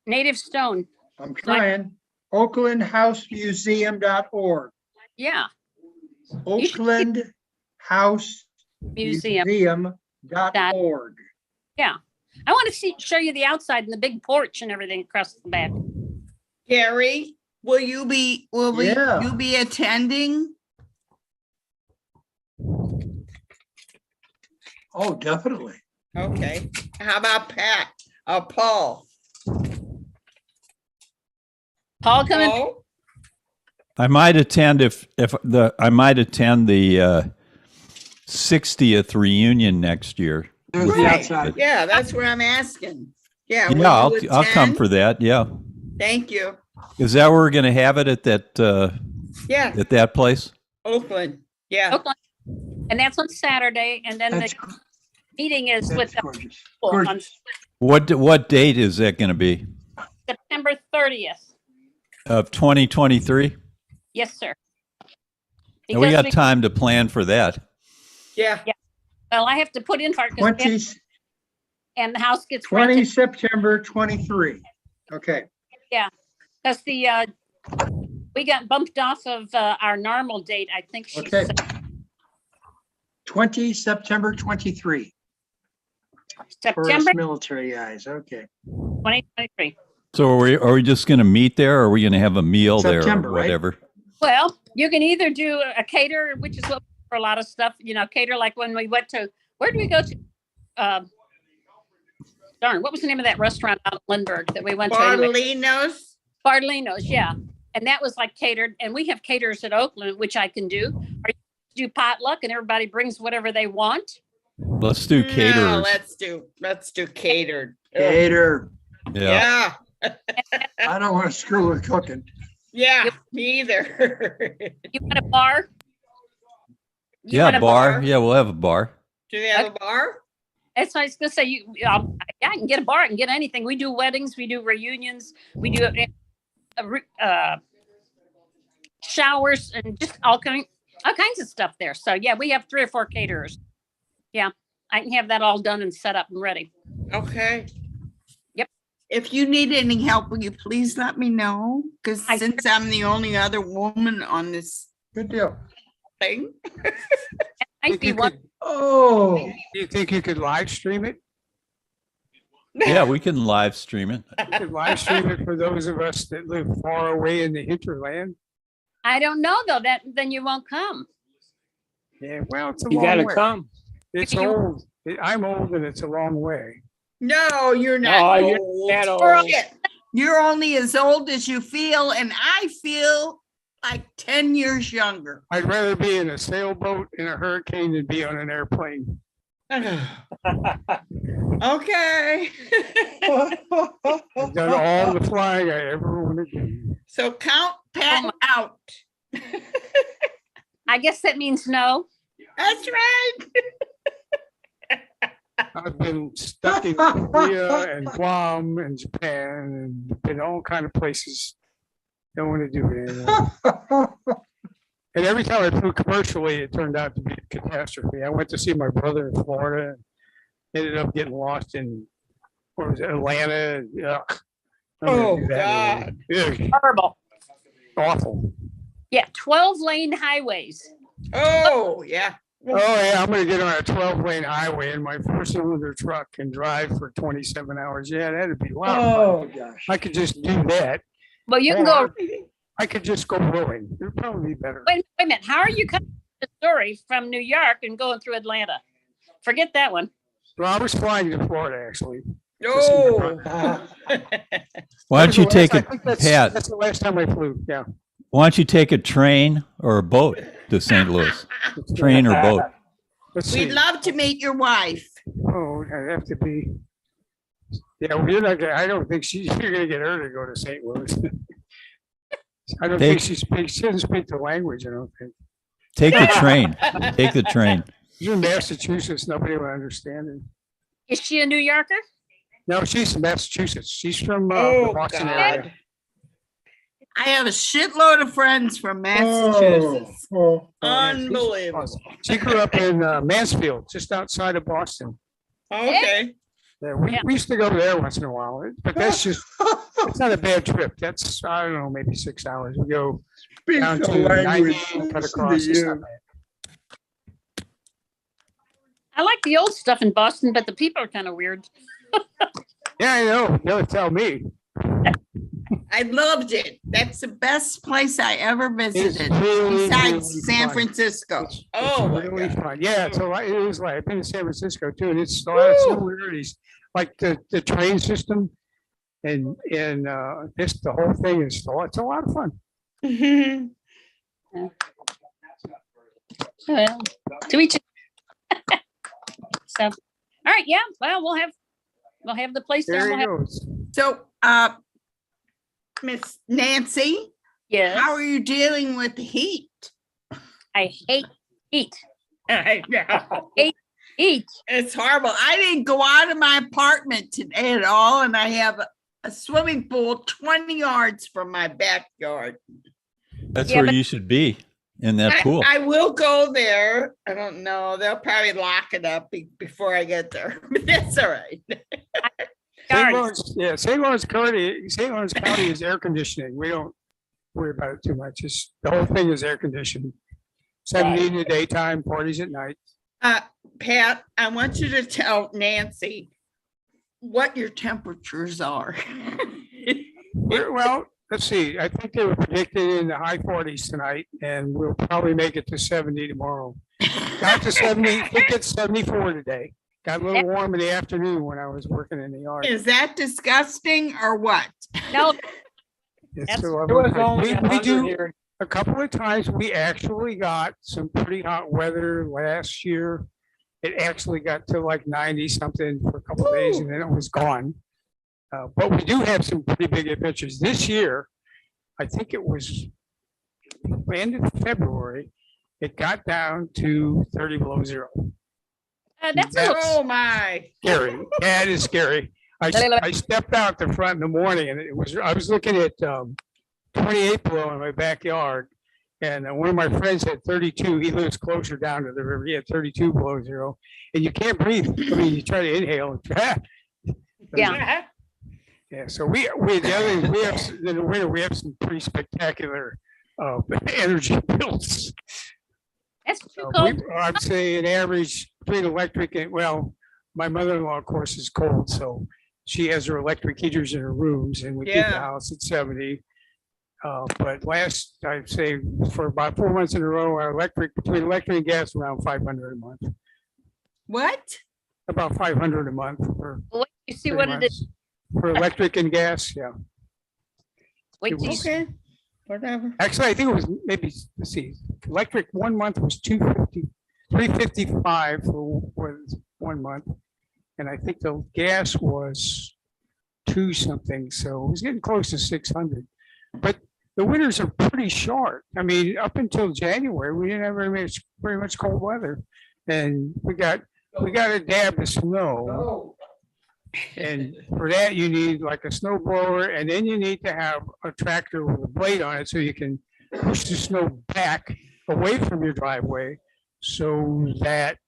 native stone. I'm trying. Oaklandhousemuseum.org. Yeah, Oakland House museum. Museum.org. Yeah, I want to show you the outside and the big porch and everything across the back. Gary, will you be attending? Oh, definitely. Okay. How about Pat? Paul? Paul coming? Paul? I might attend the 60th reunion next year. There's the Right. outside. Yeah, that's what I'm asking. Yeah. will Yeah, you I'll come attend? for that. Yeah. Thank you. Is that where we're going to have it at Yeah, that place? Oakland. Yeah. Oakland. And that's on Saturday. And then That's, the meeting is with that's the gorgeous. people on Gorgeous. What date is that going to be? September 30th. Of 2023? Yes, sir. And we Because got time to plan for that. Yeah. well, I have to put in for it 20, and the house gets 20 rented September 23. Okay. because we got bumped off of our normal date. I think she Okay. said 20 September 23. For us September military guys. Okay. 2023. So are we just going to meet there, or are we going to have a meal September, there or right? whatever? Well, you can either do a cater, which is what for a lot of stuff, cater like when we went to, where did we go to? darn, what was the name of that restaurant out in Lindbergh that we went to? Bartolinos. Bartolino's, yeah. And that was like catered, and we have caterers at Oakland, which I can do. Or you do potluck and everybody brings whatever they want. Let's do No, caterers. let's do catered. Ugh. Cater. Yeah. Yeah. I don't want to screw with cooking. Yeah, me either. You want a bar? You Yeah, want a bar. Yeah, we'll have a bar. Do they have a bar? That's what I was gonna say. Yeah, I can get a bar. I can get anything. We do weddings. We do reunions. We do showers and just all kinds of stuff there. So yeah, we have 3 or 4 caterers. Yeah, I can have that all done and set up and ready. Okay. Yep. If you need any help, will you please let me know? Because I- since I'm the only other woman on this Good deal. thing. Might be one. Oh, Do you think you could live stream it? Yeah, we can live stream it. You could live stream it for those of us that live far away in the hinterland. I don't know though. Then you won't come. Yeah, well, it's a You long gotta way. come. It's You- old. I'm old and it's a long way. No, you're No, not you're old. not old. Shit. You're only as old as you feel, and I feel like 10 years younger. I'd rather be in a sailboat in a hurricane than be on an airplane. Okay. I've done all the flying I ever want to do. So count Pat out. I guess that means no. That's right. I've been stuck in Korea and Guam and Japan and been all kind of places. Don't want to do it anymore. And every time I flew commercially, it turned out to be a catastrophe. I went to see my brother in Florida and ended up getting lost in, what was it, Atlanta. Ugh. I'm gonna Oh, do that anymore. Ugh, Horrible. awful. Yeah, 12-lane highways. Oh, yeah. Oh, yeah, I'm gonna get on a 12-lane highway in my 4-cylinder truck and drive for 27 hours. Yeah, that'd be a lot of oh, fun. gosh. I could just do that. Well, you can go. Or I could just go rowing. It'd probably be better. Wait a minute. How are you coming to the story from New York and going through Atlanta? Forget that one. Well, I was flying to Florida, actually. Oh. Why don't you take I a think that's- Pat? That's the last time I flew, yeah. Why don't you take a train or a boat to St. Louis? Train or boat? Let's see. We'd love to meet your wife. Oh, I have to be. Yeah, well, you're not gonna, I don't think you're gonna get her to go to St. Louis. I don't think she doesn't speak the language, I don't think. Take the train. Take the train. You're in Massachusetts, nobody will understand it. Is she a New Yorker? No, she's from Massachusetts. She's from the Oh, Boston God. area. I have a shitload of friends from Massachusetts. Oh, Unbelievable. She grew up in Mansfield, just outside of Boston. Okay. Yeah, we used to go there once in a while, but that's just, it's not a bad trip. That's, I don't know, maybe 6 hours. We go Speak down the to 90 language. and cut Listen across. to It's not you. bad. I like the old stuff in Boston, but the people are kind of weird. Yeah, I know. You'll tell me. I loved it. That's the best place I ever visited, really, besides really San fun. Francisco. It's Oh, my really God. fun. Yeah, so it is like, I've been to San Francisco too, and it's a lot of similarities, like the train system and this, the whole thing is, it's a lot of fun. Mhm. Well, to each. So, all right, yeah. Well, we'll have the place there. There We'll he have, goes. So, Miss Nancy, yes. how are you dealing with the heat? I hate heat. I know. Heat. It's horrible. I didn't go out of my apartment today at all, and I have a swimming pool 20 yards from my backyard. That's Yeah, where but- you should be, in that pool. I will go there. I don't know. They'll probably lock it up before I get there, but that's all right. St. Lawrence County is air conditioning. We don't worry about it too much. It's, the whole thing is air conditioned. 70 in the daytime, 40s at night. Pat, I want you to tell Nancy what your temperatures are. Well, let's see. I think they were predicted in the high 40s tonight, and we'll probably make it to 70 tomorrow. Got to 70, I think it's 74 today. Got a little warm in the afternoon when I was working in the yard. Is that disgusting or what? No, It's That's- so It was lovely. only We 100 do here. a couple of times. We actually got some pretty hot weather last year. It actually got to like 90 something for a couple of days and then it was gone. But we do have some pretty big adventures this year. I think it was end of February. It got down to 30 below zero. that's a little, Oh, my. Scary. Yeah, it is scary. I stepped out the front in the morning and I was looking at 28 below in my backyard. And one of my friends had 32. He lives closer down to the river. He had 32 below zero. And you can't breathe. I mean, you try to inhale. yeah. Yeah, so we the other thing, we have in the winter we have some pretty spectacular energy bills. That's too cold. I'd say an average between electric and my mother-in-law of course is cold, so she has her electric heaters in her rooms, and we keep the Yeah. house at 70. But last I'd say for about 4 months in a row, our between electric and gas around 500 a month, What? about 500 a month for Wait, you see 3 what it is. months. For electric and gas, yeah. Wait, it till you was- see- Okay, whatever. Actually, I think it was maybe, let's see, electric 1 month was 250, 355 for 1 month. And I think the gas was 2 something, so it was getting close to 600. But the winters are pretty short. I mean, up until January, we didn't have very much cold weather. And we got a dab of snow. And for that, you need like a snow blower, and then you need to have a tractor with a blade on it so you can push the snow back away from your driveway so that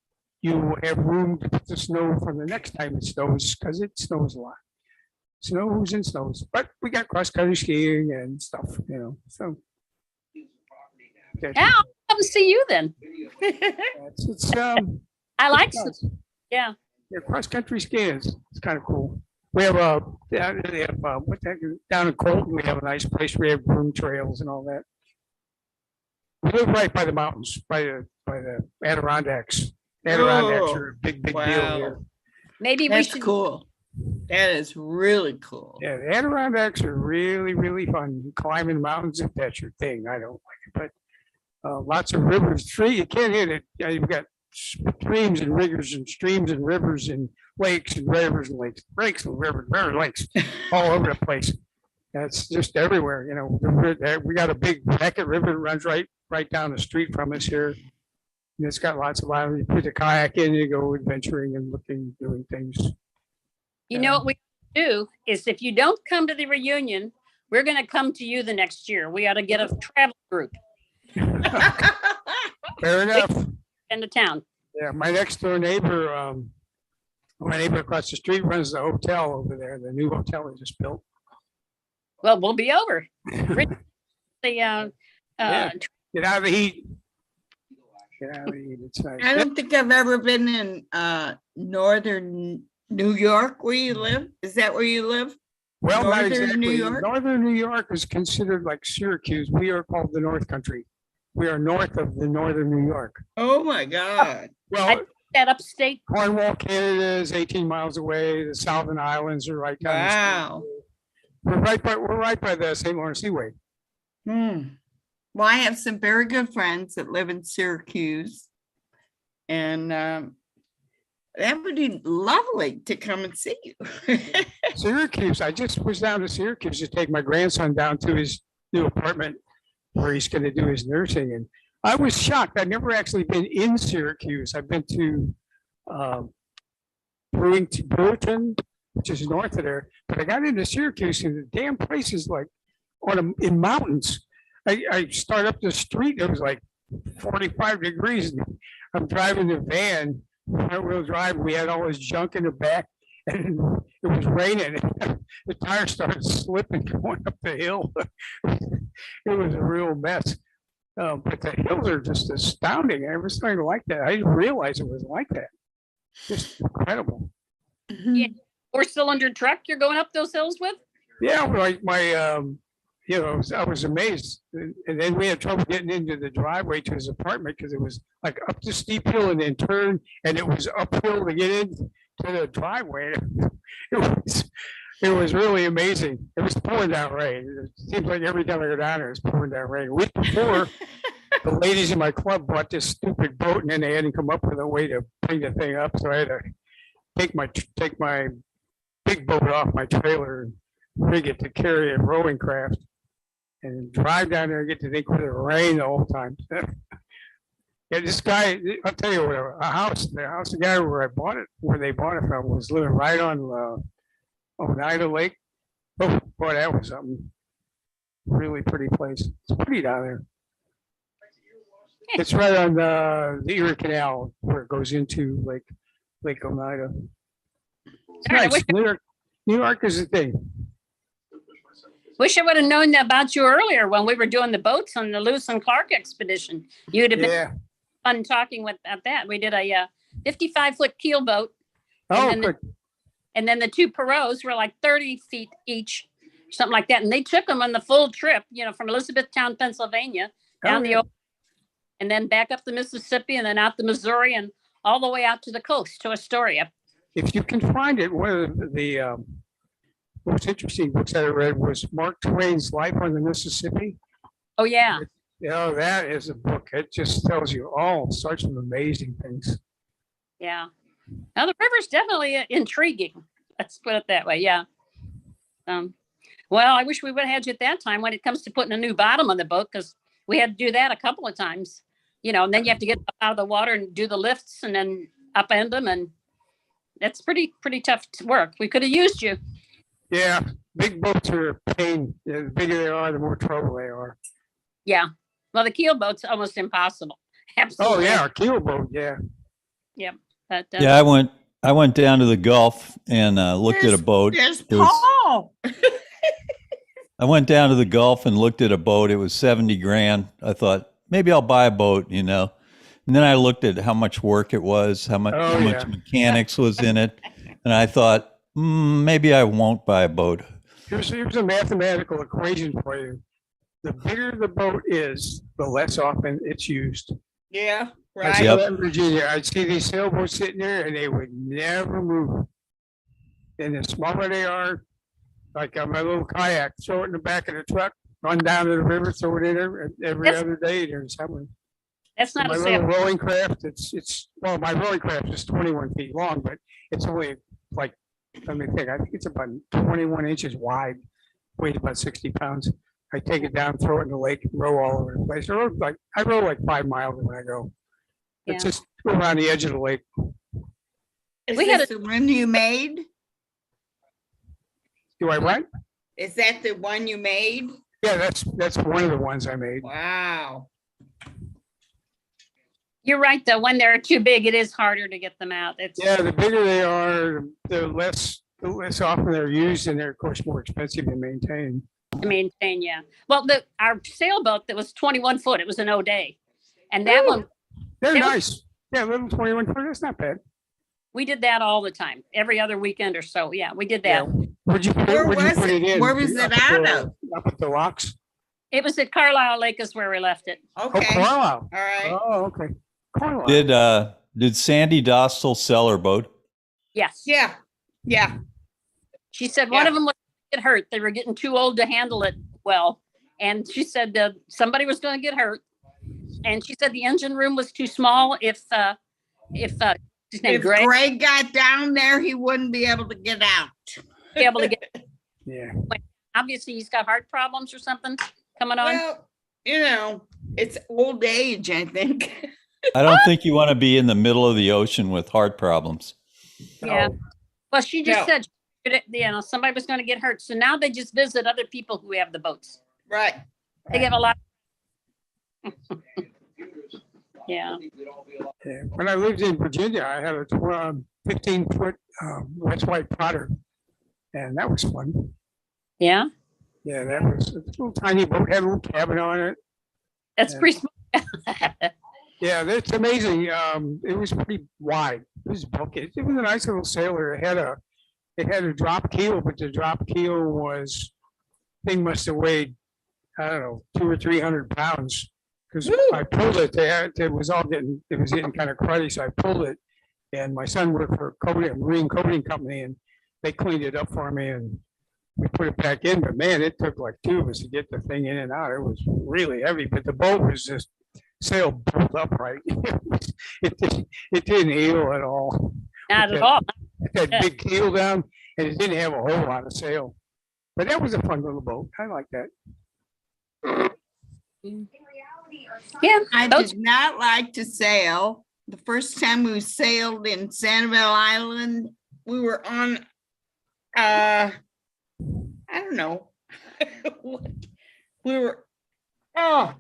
you have room to put the snow for the next time it snows, because it snows a lot. Snows and snows, but we got cross-country skiing and stuff, so. Yeah, I'll come see you then. It's I like, it's nice. yeah. Yeah, cross-country skiing is, it's kind of cool. We have down in Colton, we have a nice place. We have broom trails and all that. We live right by the mountains, by the Adirondacks. Adirondacks are a big deal Wow. here. Maybe we That's should, cool. That is really cool. Yeah, the Adirondacks are really fun. Climbing mountains, if that's your thing. I don't like it, but lots of rivers. You can't hit it. You've got streams and rivers and streams and rivers and lakes and rivers and lakes, lakes, all over the place. That's just everywhere. We got a big Beckett River that runs right down the street from us here. And it's got lots of islands. You put the kayak in, you go adventuring and doing things. you know what we do is if you don't come to the reunion, we're going to come to you the next year. We ought to get a travel group Fair enough. into town. Yeah, my next door neighbor, my neighbor across the street runs the hotel over there, the new hotel they just built. Well, we'll be over. The, Yeah. Get out of the heat. Get out of the heat. It's nice. I don't think I've ever been in northern New York where you live. Is that where you live? Well, not Northern New exactly. York? Northern New York is considered like Syracuse. We are called the North Country. We are north of the northern New York. Oh, my God. Well, that upstate. Cornwall, Canada is 18 miles away. The Southern Islands are right down the Wow. street. We're right by the St. Lawrence Seaway. Well, I have some very good friends that live in Syracuse. And that would be lovely to come and see you. Syracuse. I just was down to Syracuse to take my grandson down to his new apartment where he's going to do his nursing. And I was shocked. I've never actually been in Syracuse. I've been to Brewerton, which is north of there. But I got into Syracuse and the damn place is like in mountains. I start up the street. It was like 45 degrees. And I'm driving the van, front wheel drive. We had all this junk in the back. And it was raining. The tires started slipping going up the hill. It was a real mess. But the hills are just astounding. I never started like that. I didn't realize it was like that. Just incredible. Yeah. Four-cylinder truck you're going up those hills with? Yeah, like my you know, I was amazed. And then we had trouble getting into the driveway to his apartment because it was like up the steep hill and then turn, and it was uphill to get in to the driveway. It was really amazing. It was pouring down rain. It seems like every time I go down there, it's pouring down rain. A week before, the ladies in my club bought this stupid boat, and then they hadn't come up with a way to bring the thing up, so I had to take my big boat off my trailer and rig it to carry a rowing craft and drive down there and get to think with it rain the whole time. Yeah, this guy, I'll tell you what, the guy where they bought it from was living right on Oneida Lake. Oh, boy, that was something. Really pretty place. It's pretty down there. It's right on the Erie Canal where it goes into Lake Oneida. It's All right, nice. New York is a thing. Wish I would have known about you earlier when we were doing the boats on the Lewis and Clark expedition. You'd have been Yeah. fun talking about that. We did a 55-foot keel boat. Oh, then the- good. And then the two pirogues were like 30 feet each, something like that. And they took them on the full trip, from Elizabethtown, Pennsylvania, down the yeah. and then back up the Mississippi and then out the Missouri and all the way out to the coast to Astoria. If you can find it, one of the most interesting books that I read was Mark Twain's Life on the Mississippi. Oh, yeah. Yeah, that is a book. It just tells you all sorts of amazing things. Yeah. Now the river's definitely intriguing. Let's put it that way. Yeah. Well, I wish we would have had you at that time when it comes to putting a new bottom on the boat, because we had to do that a couple of times, and then you have to get out of the water and do the lifts and then upend them. And that's pretty tough work. We could have used you. Yeah, big boats are a pain. The bigger they are, the more trouble they are. Yeah. Well, the keel boat's almost impossible. Oh, Absolutely. yeah, a keel boat, yeah. But, Yeah, I went down to the Gulf and looked at a boat. There's It was- Paul. I went down to the Gulf and looked at a boat. It was 70 grand. I thought maybe I'll buy a boat, And then I looked at how much work it was, how much yeah. mechanics was in it, and I thought maybe I won't buy a boat. Here's a mathematical equation for you. The bigger the boat is, the less often it's used. Yeah, I right. saw Yep. that in Virginia. I'd see these sailboats sitting there and they would never move. And the smaller they are, like on my little kayak, throw it in the back of the truck, run down to the river, throw it in there every That's- other day during summer. that's not My a little sail. rowing craft, well, my rowing craft is 21 feet long, but it's only like, let me think, I think it's about 21 inches wide, weighs about 60 pounds. I take it down, throw it in the lake, and row all over the place. I row like 5 miles when I go. It's Yeah. just go around the edge of the lake. Is We had this the one you made? Do I what? Is that the one you made? Yeah, that's one of the ones I made. Wow. You're right, though. When they're too big, it is harder to get them out. It's Yeah, the bigger they are, the less often they're used, and they're of course more expensive to maintain. to maintain. Yeah. Well, our sailboat that was 21 foot, it was an O'Day, and that Ooh. one They're They were- nice. Yeah, little 21 foot. That's not bad. we did that all the time, every other weekend or so. Yeah, we did Yeah. that. Where'd you put Where where'd you was put it? in? Where was it Up at out the- of? Up at the locks. It was at Carlisle Lake is where we left it. Oh, Okay, all Carlisle. right. Oh, okay. Carlisle. Did Sandy Dostal sell her boat? Yes. Yeah, yeah. She said one Yeah. of them was get hurt. They were getting too old to handle it well. And she said somebody was going to get hurt. And she said the engine room was too small. If his name If Greg Greg got down there, he wouldn't be able to get out. be able to get, Yeah. obviously he's got heart problems or something coming on. Well, it's old age, I think. I don't think you want to be in the middle of the ocean with heart problems. Yeah. No. Well, she just No. said, somebody was going to get hurt. So now they just visit other people who have the boats. Right. They have a lot. Yeah. Yeah. When I lived in Virginia, I had a 15-foot West White Potter, and that was fun. Yeah. Yeah, that was a little tiny boat, had a little cabin on it. That's Yeah. pretty small. Yeah, that's amazing. It was pretty wide. It was bulky. It was a nice little sailor. It had a drop keel, but the drop keel thing must have weighed I don't know, 200 or 300 pounds. Because Woo. I pulled it, it was getting kind of cruddy, so I pulled it. And my son worked for a marine coating company, and they cleaned it up for me, and we put it back in. But man, it took like 2 of us to get the thing in and out. It was really heavy, but the boat was just sail pulled upright. It didn't heel at all. Not Okay. at all. It had big keel down, and it didn't have a whole lot of sail. But that was a fun little boat. I like that. Yeah. I Those, did not like to sail. The first time we sailed in Sanibel Island, we were on, I don't know. What? We were, oh,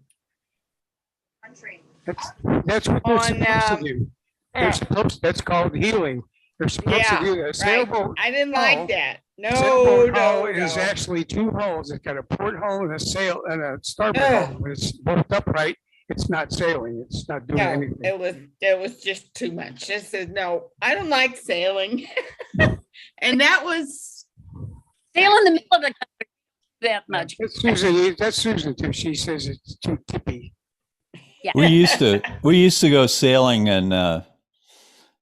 That's what they're On, supposed to do. That's called healing. They're supposed Yeah, to do that. Sailboat. I didn't hull- like that. No, Sailboat no, hull is no. actually 2 hulls. It's got a port hull and a sail and a starboard Ugh. hull. When it's both upright, it's not sailing. It's not doing No, anything. it was just too much. I said, no, I don't like sailing. And that was, sail in the middle of the country that much. That's Susan too. She says it's too tippy. Yeah. We used to go sailing, and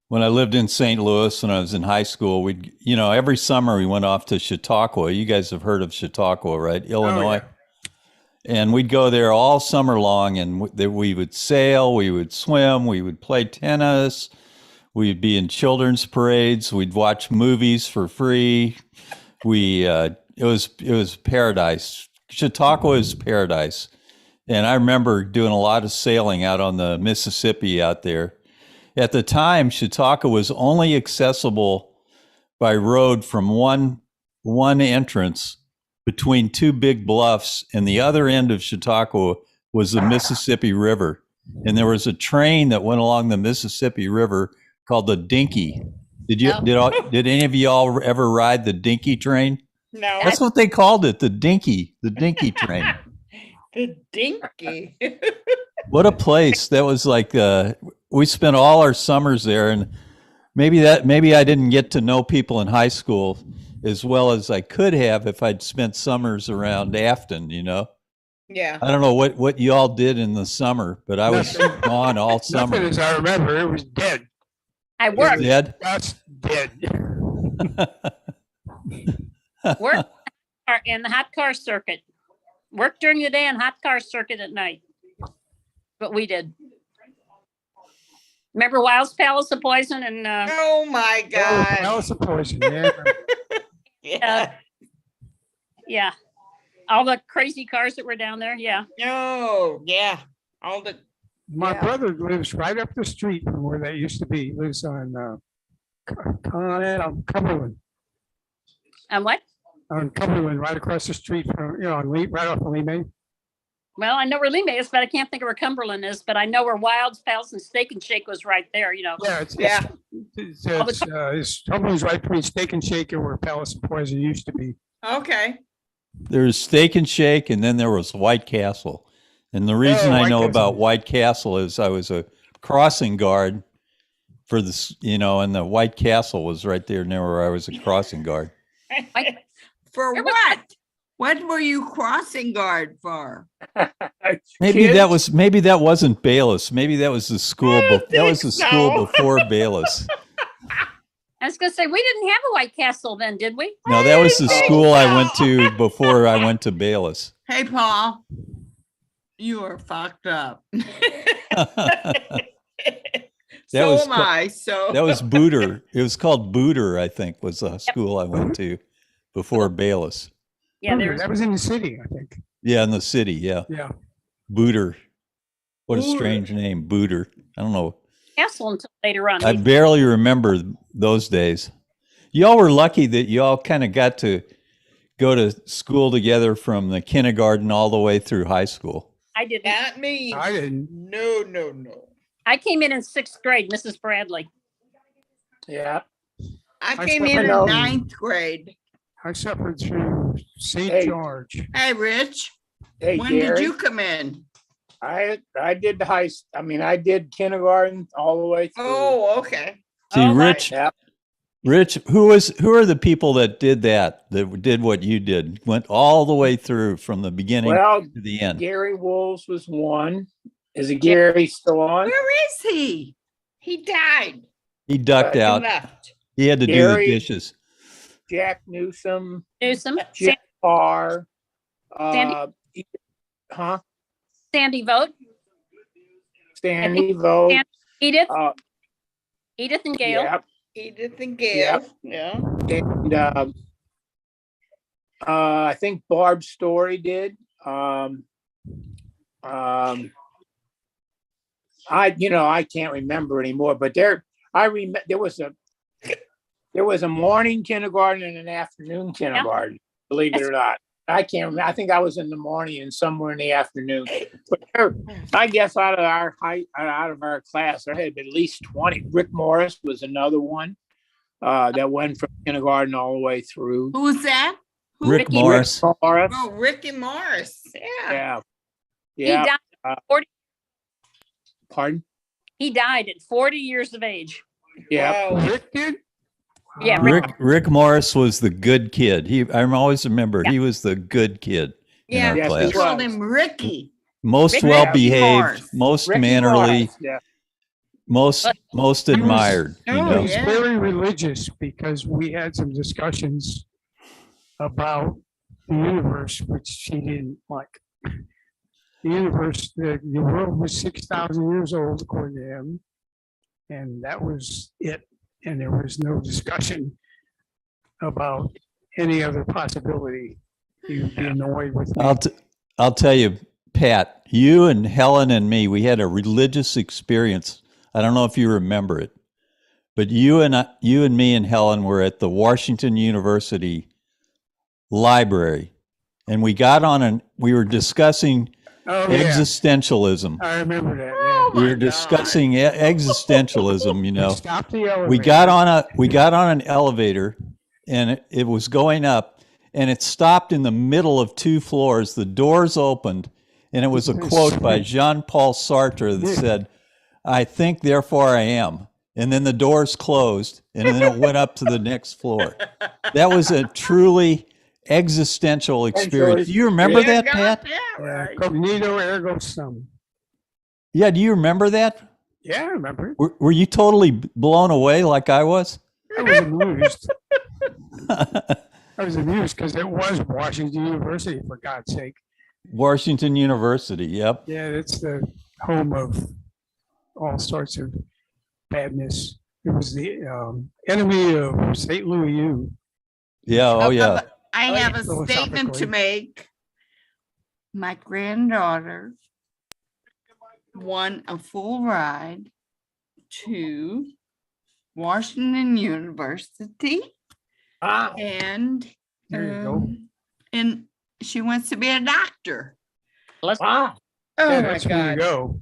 when I lived in St. Louis when I was in high school, we'd every summer we went off to Chautauqua. You guys have heard of Chautauqua, right? Illinois. And we'd go there all summer long, and we would sail, we would swim, we would play tennis, we'd be in children's parades, we'd watch movies for free. It was paradise. Chautauqua is paradise. And I remember doing a lot of sailing out on the Mississippi out there. At the time, Chautauqua was only accessible by road from one entrance between 2 big bluffs, and the other end of Chautauqua was the Mississippi River. And there was a train that went along the Mississippi River called the Dinky. Did any of y'all ever ride the Dinky train? no, That's what they called it, the Dinky train. the dinky. What a place. That was like, we spent all our summers there, and maybe I didn't get to know people in high school as well as I could have if I'd spent summers around Afton, Yeah. I don't know what y'all did in the summer, but I was Nothing. gone all Nothing summer. as I remember. It was dead. I worked. Dead? That's dead. Worked in the hot car circuit. Worked during the day and hot car circuit at night. But we did. Remember Wild's Palace of Poison and Oh my Oh, God. Palace of Poison. Yeah. Yeah. yeah, all the crazy cars that were down there. Yeah. No, yeah. All the, My Yeah. brother lives right up the street from where that used to be. He lives on Cumberland. And what? On Cumberland, right across the street from, on Lee, right off of Lee May. Well, I know where Lima is, but I can't think of where Cumberland is. But I know where Wild's Palace and Steak and Shake was right there. Yeah, Yeah. it's Cumberland's right between Steak and Shake and where Palace of Poison used to be. okay. There's Steak and Shake, and then there was White Castle. And the reason I White know Castle. about White Castle is I was a crossing guard for this, and the White Castle was right there near where I was a crossing guard. For There was- what? What were you crossing guard for? Maybe Kids? that wasn't Bayless. Maybe that was the school. I don't That was think the school so. before Bayless. I was gonna say we didn't have a White Castle then, did we? No, that was the think school I so. went to before I went to Bayless. Hey, Paul. You are fucked up. So was am I, so. That was Booter. It was called Booter, I think, was the school I went to before Bayless. Yeah, there's That was in the city, I think. Yeah, in the city. Yeah, Yeah. Booter. What a Booter. strange name, Booter. I don't know. Castle until later on. I barely remember those days. Y'all were lucky that y'all kind of got to go to school together from the kindergarten all the way through high school. I didn't. Not me. I didn't. No, no, no. I came in 6th grade, Mrs. Bradley. Yeah. I I came in know. in 9th grade. I suffered through St. Hey. George. Hey, Rich, Hey, when did Gary, you come in? I did I did kindergarten all the way through. Oh, okay. See, Oh, my- Rich, Yep. Rich, who are the people that did what you did, went all the way through from the beginning Well, to the end? Gary Wolves was one. Is it Gary still on? Where is he? He died. He ducked He He out. left. He had to do the Gary- dishes. Jack Newsom, Newsom, Jeff Parr, Sandy? huh? Sandy Vogt, Stanley Vogt. Edith, Uh, Edith and Gail. yeah, Edith and Gail. Yeah. and I think Barb Story did. I can't remember anymore, but there was a morning kindergarten and an afternoon kindergarten, believe it or not. I can't remember. I think I was in the morning and somewhere in the afternoon. But I guess out of our class, there had been at least 20. Rick Morris was another one that went from kindergarten all the way through. Who was that? Who? Rick Ricky Morris. Morris. Oh, Ricky Morris. Yeah. Yeah. He Yeah. died, 40, Pardon? he died at 40 years of age. Yeah. Wow. Rick did? Yeah, Rick Morris was the good kid. I always remember he was the good kid in Yeah. our Yes, They class. he called was. him Ricky. Most Ricky well behaved, Morris. most Ricky mannerly, Morris, yeah. most admired. Oh, You He know, was yeah. very religious because we had some discussions about the universe, which she didn't like. The universe, the world was 6,000 years old according to him. And that was it. And there was no discussion about any other possibility. You'd be annoyed with me. I'll tell you, Pat, you and Helen and me, we had a religious experience. I don't know if you remember it, but you and me and Helen were at the Washington University library, and we were discussing Oh, yeah, existentialism. I remember that, Oh, yeah. We my were God. discussing existentialism, you know. Stop the elevator. We got on an elevator, and it was going up, and it stopped in the middle of 2 floors. The doors opened, and it was a quote by Jean-Paul Sartre that said, "I think, therefore I am." And then the doors closed, and then it went up to the next floor. That was a truly existential experience. Do you remember You that, got Pat? that Yeah, right. cognito ergo sum. Yeah, do you remember that? Yeah, I remember it. Were you totally blown away like I was? I was amused. I was amused because it was Washington University, for God's sake. Washington University, yep. Yeah, it's the home of all sorts of badness. It was the enemy of St. Louis U. Yeah, oh yeah. I have a Philosophically. statement to make. My granddaughter won a full ride to Washington University Wow. and There you go. and she wants to be a doctor. Wow. Oh Yeah, my that's where you God. go.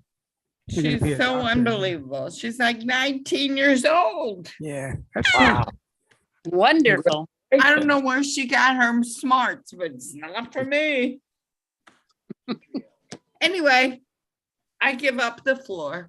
You're gonna She's be a so doctor. unbelievable. She's like 19 years old. Yeah, that's Wow. Wonderful. I don't know where she got her smarts, but it's not for me. Anyway, I give up the floor.